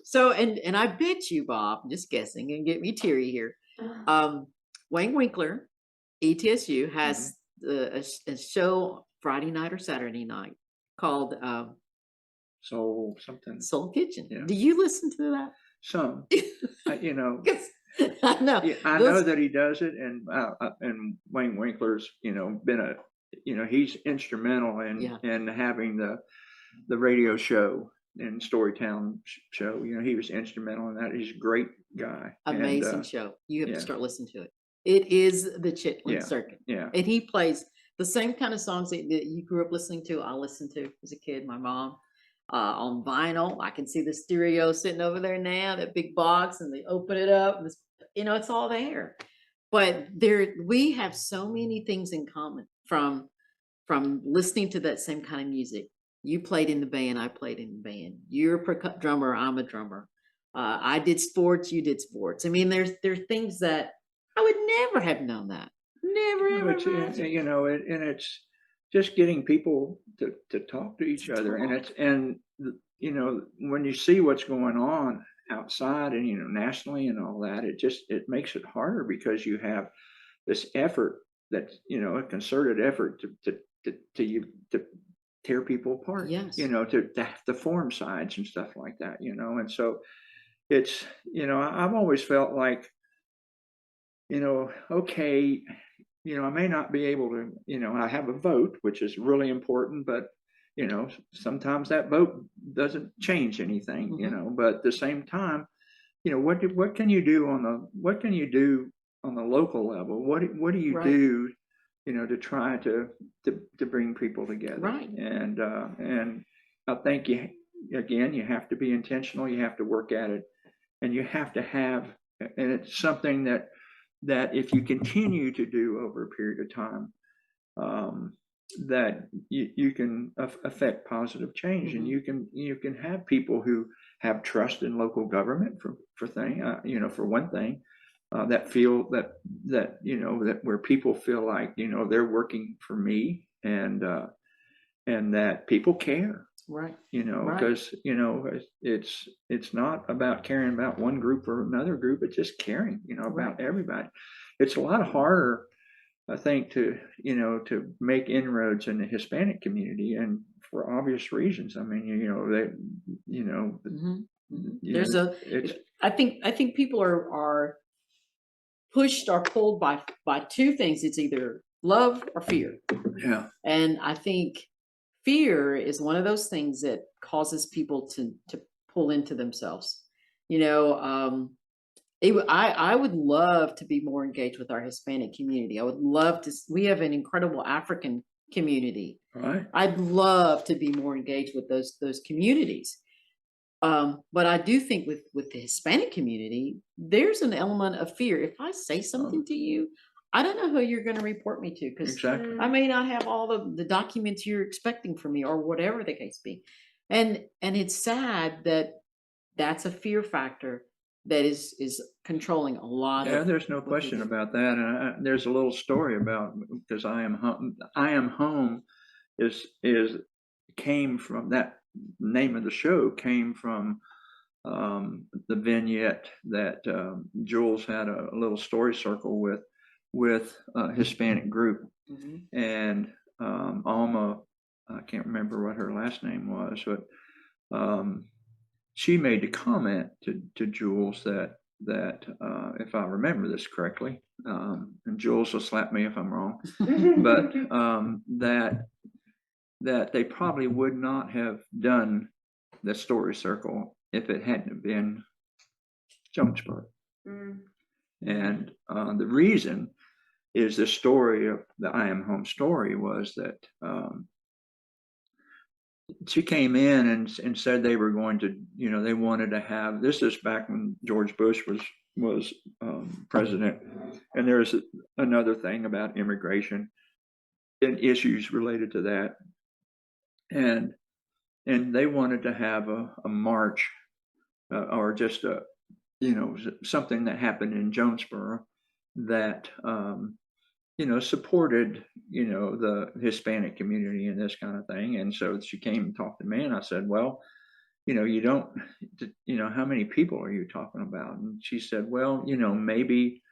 so and I bet you, Bob, I'm just guessing and get me teary here. Wayne Winkler, ETSU, has a show Friday night or Saturday night called So something, Soul Kitchen. Yeah. Do you listen to that? some, you know, I know. yeah, I know that he does it, and Wayne Winkler's, you know, been a, you know, he's instrumental in having the radio show and Storytown show. You know, he was instrumental in that. He's a great guy. Amazing show. You have yeah. to start listening to it. It is the Chitlin Yeah. Circuit. Yeah. And he plays the same kind of songs that you grew up listening to. I listened to as a kid, my mom, on vinyl. I can see the stereo sitting over there now, that big box, and they open it up. And you know, it's all there. But we have so many things in common from listening to that same kind of music. You played in the band, I played in the band. You're a drummer, I'm a drummer. I did sports, you did sports. I mean, there's things that I would never have known that. Never ever imagined. You know, and it's just getting people to talk to each other, and you know, when you see what's going on outside and, you know, nationally and all that, it makes it harder because you have this effort that, you know, a concerted effort to tear people apart. Yes. You know, to have to form sides and stuff like that, you know. And so it's, you know, I've always felt like, you know, okay, you know, I may not be able to, you know, I have a vote, which is really important, but, you know, sometimes that vote doesn't change anything, you know, but at the same time, you know, what can you do on the local level? What do you do, you know, to try to bring people together? Right. And I think you have to be intentional. You have to work at it, and you have to have, and it's something that if you continue to do over a period of time, that you can affect positive change, and you can have people who have trust in local government for one thing, that feel that you know, that where people feel like, you know, they're working for me, and that people care. Right. You know, because, you know, it's not about caring about one group or another group. It's just caring, you know, about everybody. It's a lot harder, I think, to make inroads in the Hispanic community, and for obvious reasons. I mean, I think people are pushed or pulled by two things. It's either love or fear. Yeah. And I think fear is one of those things that causes people to pull into themselves. You know, I would love to be more engaged with our Hispanic community. I would love to. We have an incredible African community. Right. I'd love to be more engaged with those communities. But I do think with the Hispanic community, there's an element of fear. If I say something to you, I don't know who you're going to report me to, because I may not have all the documents you're expecting from me, or whatever the case be. And it's sad that that's a fear factor that is controlling a lot of. Yeah, there's no question about that. And there's a little story about, because I Am Home came from, that name of the show came from the vignette that Jules had a little story circle with a Hispanic group, and Alma, I can't remember what her last name was, but she made the comment to Jules that if I remember this correctly, and Jules will slap me if I'm wrong, but that they probably would not have done the story circle if it hadn't been Jonesborough. And the reason is the story of the I Am Home story was that she came in and said they were going to, you know, they wanted to have, this is back when George Bush was president, and there's another thing about immigration and issues related to that, and they wanted to have a march, or just a, you know, something that happened in Jonesborough that you know, supported, you know, the Hispanic community and this kind of thing. And so she came and talked to me, and I said, well, you know, you don't, you know, how many people are you talking about? And she said, well, you know, maybe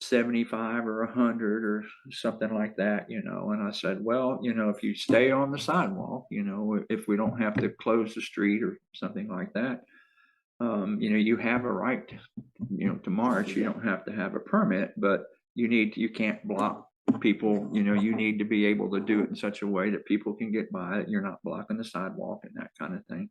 75 or 100 or something like that, and I said, well, if you stay on the sidewalk, if we don't have to close the street or something like that, you have a right to march. You don't have to have a permit, but you can't block people. You need to be able to do it in such a way that people can get by it. You're not blocking the sidewalk and that kind of thing.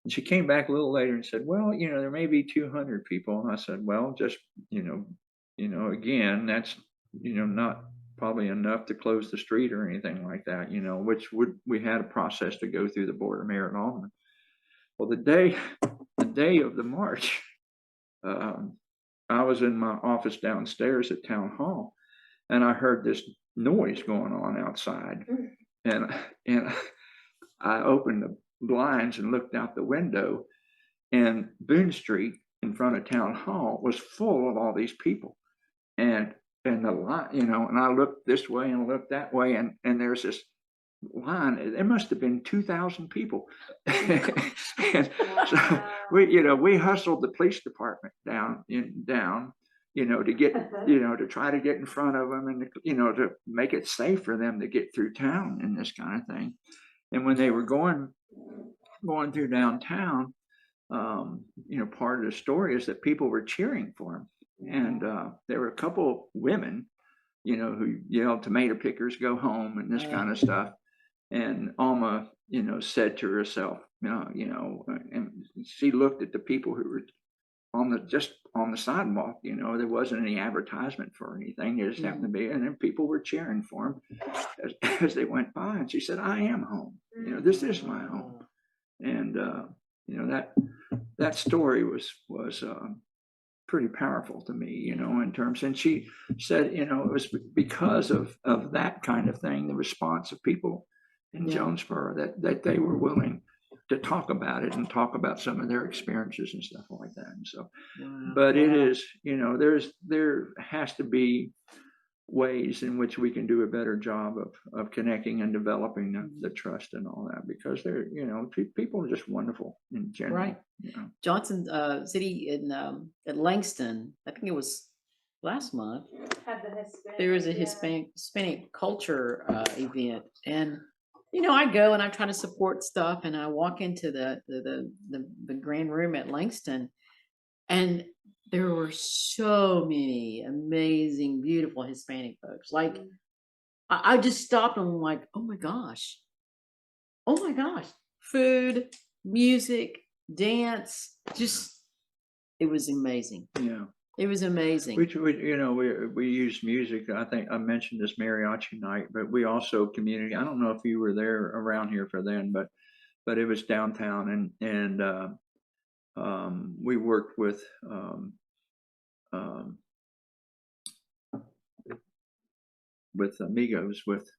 And she came back a little later and said, well, there may be 200 people. And I said, well, just, again, that's, not probably enough to close the street or anything like that, which we had a process to go through the board of mayor and alderman. Well, the day of the march, I was in my office downstairs at town hall, and I heard this noise going on outside, and I opened the blinds and looked out the window, and Boone Street in front of town hall was full of all these people, and the line, and I looked this way and looked that way, and there's this line. There must have been 2,000 people. And so we hustled the police department down to get to try to get in front of them, and to make it safe for them to get through town and this kind of thing. And when they were going through downtown, part of the story is that people were cheering for them, and there were a couple women who yelled, "Tomato pickers go home," and this kind of stuff. And Alma, said to herself, and she looked at the people who were just on the sidewalk. There wasn't any advertisement for anything. There just happened to be, and then people were cheering for them as they went by. And she said, "I am home. This is my home." And that story was pretty powerful to me, in terms. And she said, it was because of that kind of thing, the response of people in Jonesborough, that they were willing to talk about it and talk about some of their experiences and stuff like that. And so, but it is, there has to be ways in which we can do a better job of connecting and developing the trust and all that, because they're, people are just wonderful in general. Right. Johnson City in at Langston, I think it was last month, there was a Hispanic culture event, and I go and I try to support stuff, and I walk into the grand room at Langston, and there were so many amazing, beautiful Hispanic folks. Like, I just stopped and I'm like, oh my gosh, food, music, dance, it was amazing. Yeah. It was amazing. We used music. I think I mentioned this mariachi night, but we also community. I don't know if you were there around here for then, but it was downtown, and we worked with Amigos with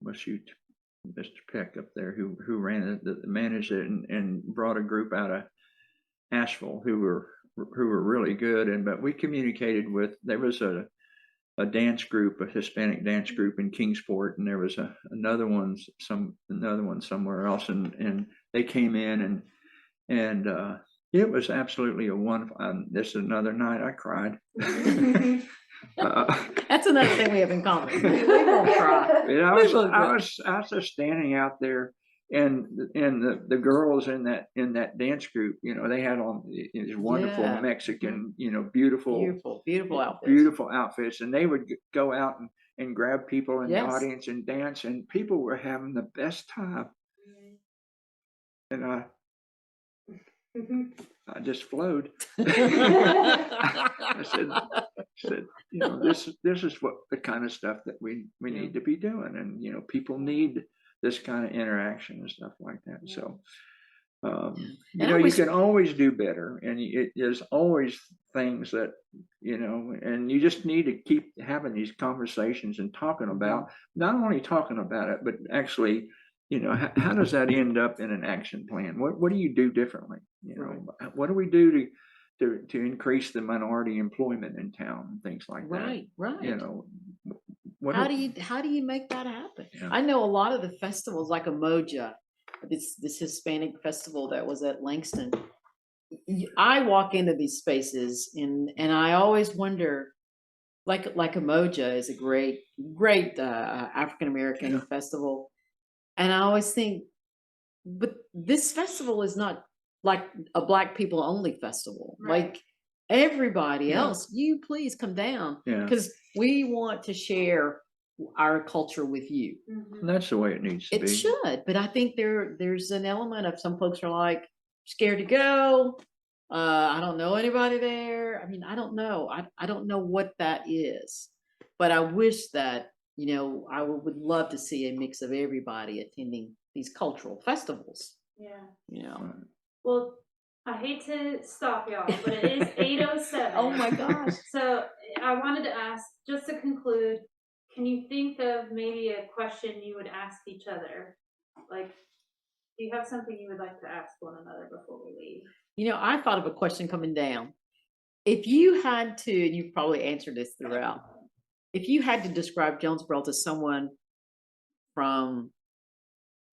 Mr. Peck up there who ran it, managed it, and brought a group out of Nashville who were really good. But we communicated with, there was a dance group, a Hispanic dance group in Kingsport, and there was another one somewhere else, and they came in, and it was absolutely a wonderful. This is another night I cried. That's another thing we have in common. We won't cry. I was just standing out there, and the girls in that dance group, they had on these wonderful Mexican, beautiful outfits, and they would go out and grab people in the audience and dance, and people were having the best time. And I just flowed. I said, this is what the kind of stuff that we need to be doing, and people need this kind of interaction and stuff like that. So, you can always do better, and there's always things that and you just need to keep having these conversations and talking about, not only talking about it, but actually, how does that end up in an action plan? What do you do differently? What do we do to increase the minority employment in town and things like that? Right. How do you make that happen? Yeah. I know a lot of the festivals, like Umoja, this Hispanic festival that was at Langston. I walk into these spaces and I always wonder, like Umoja is a great African American festival, and I always think, but this festival is not like a Black people only festival. Right. Like everybody Yeah. else, you please come down Yeah, because we want to share our culture with you. Mhm. that's the way it needs to It be. should, but I think there's an element of some folks are like scared to go. I don't know anybody there. I mean, I don't know. I don't know what that is, but I wish that, I would love to see a mix of everybody attending these cultural festivals. Yeah. Right. Well, I hate to stop y'all, but it is 8:07. Oh my gosh. So I wanted to ask, just to conclude, can you think of maybe a question you would ask each other? Like, do you have something you would like to ask one another before we leave? I thought of a question coming down. If you had to, and you've probably answered this throughout, if you had to describe Jonesboro to someone from,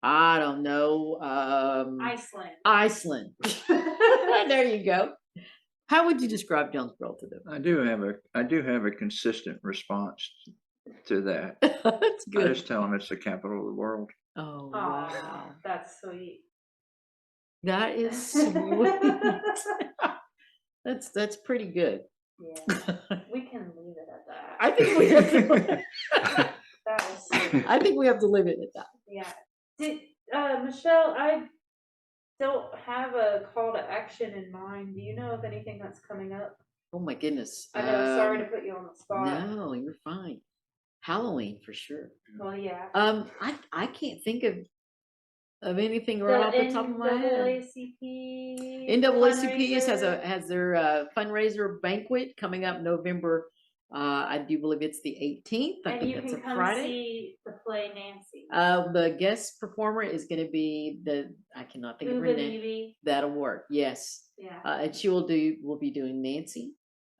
I don't know, Iceland. There you go. How would you describe Jonesboro to them? I do have a consistent response to that. That's I good. just tell them it's the capital of the world. Oh, Oh, wow. that's sweet. That is sweet. That's pretty good. Yeah, we can leave it at that. I think we have to. That was sweet. I think we have to leave it at that. Yeah. Did Michelle, I don't have a call to action in mind. Do you know of anything that's coming up? Oh my goodness. I know, sorry to put you on the spot. No, you're fine. Halloween for sure. Well, yeah. I can't think of anything right off the top of my head. NAACP has their fundraiser banquet coming up November. I do believe it's the 18th. I And think you that's can a come Friday. see the play Nancy. The guest performer is going to be I cannot think of her name. Peabody. That'll work. Yes. Yeah. And we'll be doing Nancy.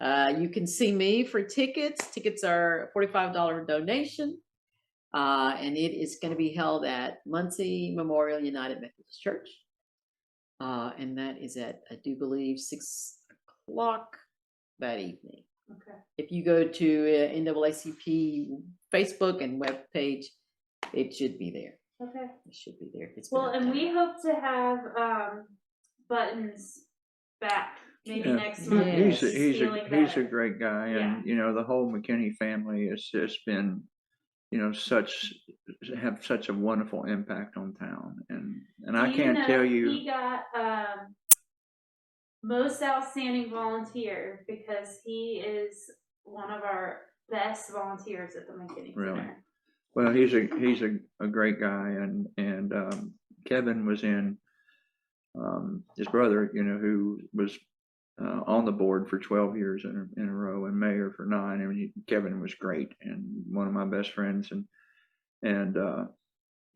You can see me for tickets. Tickets are a $45 donation. And it is going to be held at Muncie Memorial United Methodist Church. And that is at, I do believe, 6 o'clock that evening. Okay. If you go to NAACP Facebook and web page, it should be there. Okay. It should be there. Well, and we hope to have Buttons back maybe next month. Yes. He's a better. great guy, and the whole McKinney family has just been, have such a wonderful impact on town, and I can't tell you. He got most outstanding volunteer because he is one of our best volunteers at the McKinney Really? Center. Well, he's a great guy, and Kevin was in, his brother, who was on the board for 12 years in a row and mayor for 9. I mean, Kevin was great and one of my best friends, and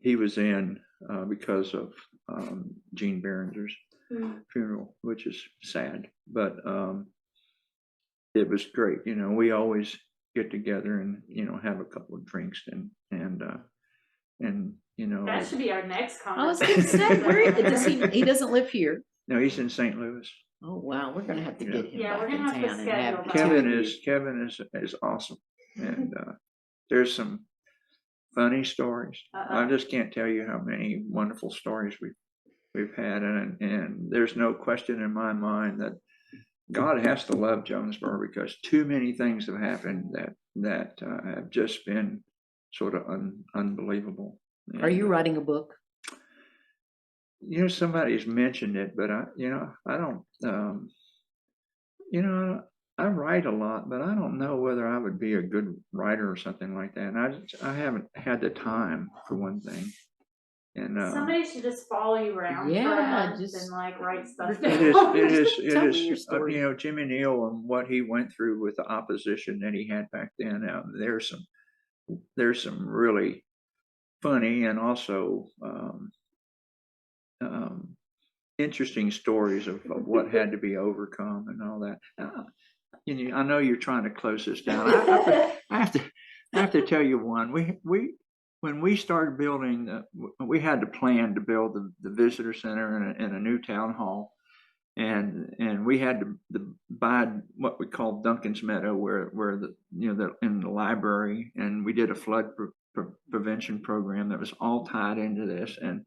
he was in because of Gene Behringer's funeral, which is sad, but it was great. We always get together and have a couple of drinks and That should be our next I was conversation. going to say, he doesn't live here. No, he's in St. Louis. Oh wow, we're gonna have to get him Yeah, back we're in gonna have to town and have schedule that. Kevin is awesome, and there's some funny stories. I just can't tell you how many wonderful stories we've had, and there's no question in my mind that God has to love Jonesboro because too many things have happened that have just been sort of unbelievable. Are you writing a book? Somebody's mentioned it, but I don't. I write a lot, but I don't know whether I would be a good writer or something like that. And I haven't had the time, for one thing. And somebody should just follow you around for a month and write stuff down. It is. Story. Jimmy Neal and what he went through with the opposition that he had back then. There's some really funny and also interesting stories of what had to be overcome and all that. I know you're trying to close this down. I have to tell you one. When we started building, we had to plan to build the visitor center and a new town hall, and we had to buy what we called Duncan's Meadow, where the in the library, and we did a flood prevention program that was all tied into this, and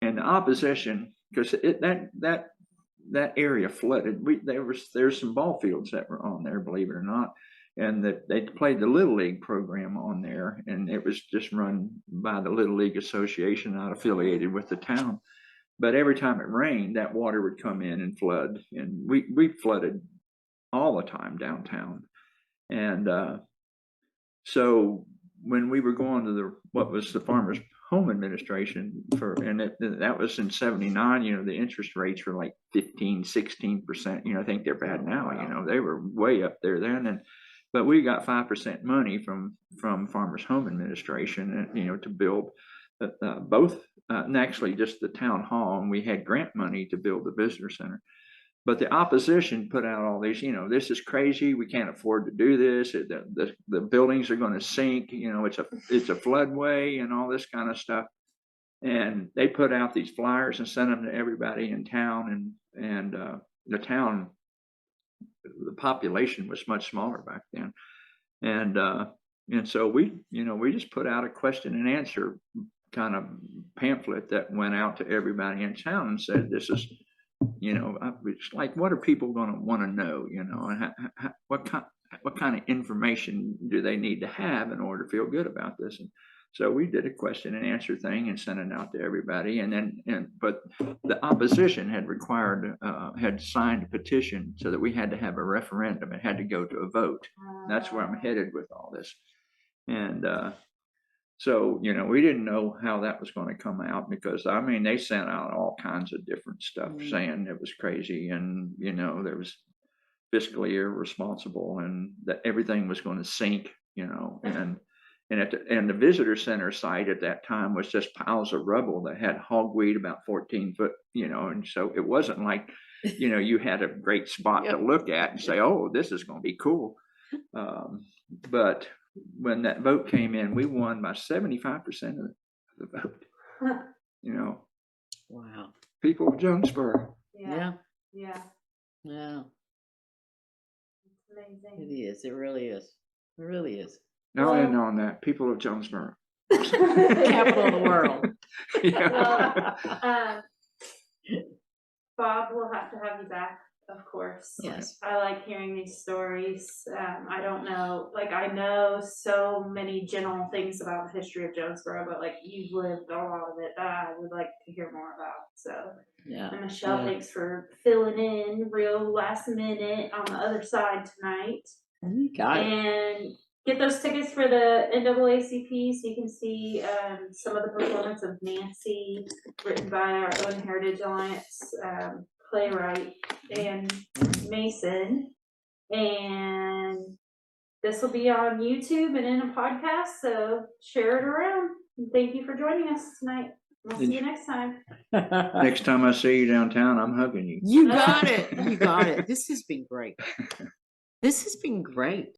the opposition, because that area flooded. There's some ball fields that were on there, believe it or not, and that they played the Little League program on there, and it was just run by the Little League Association, not affiliated with the town. But every time it rained, that water would come in and flood, and we flooded all the time downtown. And so when we were going to what was the Farmers Home Administration that was in 79, the interest rates were like 15-16%. I think they're bad now. They were way up there then, but we got 5% money from Farmers Home Administration, to build both, and actually just the town hall, and we had grant money to build the visitor center. But the opposition put out all these, this is crazy. We can't afford to do this. The buildings are going to sink. It's a floodway and all this kind of stuff. And they put out these flyers and sent them to everybody in town. And the town, the population was much smaller back then. And so we just put out a question and answer kind of pamphlet that went out to everybody in town and said, this is, it's like, what are people going to want to know, and what kind of information do they need to have in order to feel good about this? And so we did a question and answer thing and sent it out to everybody. But the opposition had signed a petition so that we had to have a referendum. It had to go to a vote. That's where I'm headed with all this. And so, we didn't know how that was going to come out, because they sent out all kinds of different stuff saying it was crazy, and there was fiscally irresponsible, and that everything was going to sink, and the visitor center site at that time was just piles of rubble that had hogweed about 14 foot, and so it wasn't like, you had a great spot to look at and say, oh, this is going to be cool. But when that vote came in, we won by 75% of the vote. Wow. People of Jonesborough. Yeah. It's Amazing. It is. It really is. It really is. Now I know on that. People of Jonesborough. Capital of the world. Yeah. Well, Bob, we'll have to have you back, of course. Yes. I like hearing these stories. I don't know, I know so many general things about the history of Jonesborough, but you've lived a lot of it that I would like to hear more about. So, Yeah. and Michelle, thanks for filling in real last minute on the other side tonight. You got it. And get those tickets for the NAACP so you can see some of the performance of Nancy, written by our own Heritage Alliance playwright and Mason. And this will be on YouTube and in a podcast, so share it around. And thank you for joining us tonight. We'll see you next time. Next time I see you downtown, I'm hugging you. You got it. You got it. This has been great. This has been great.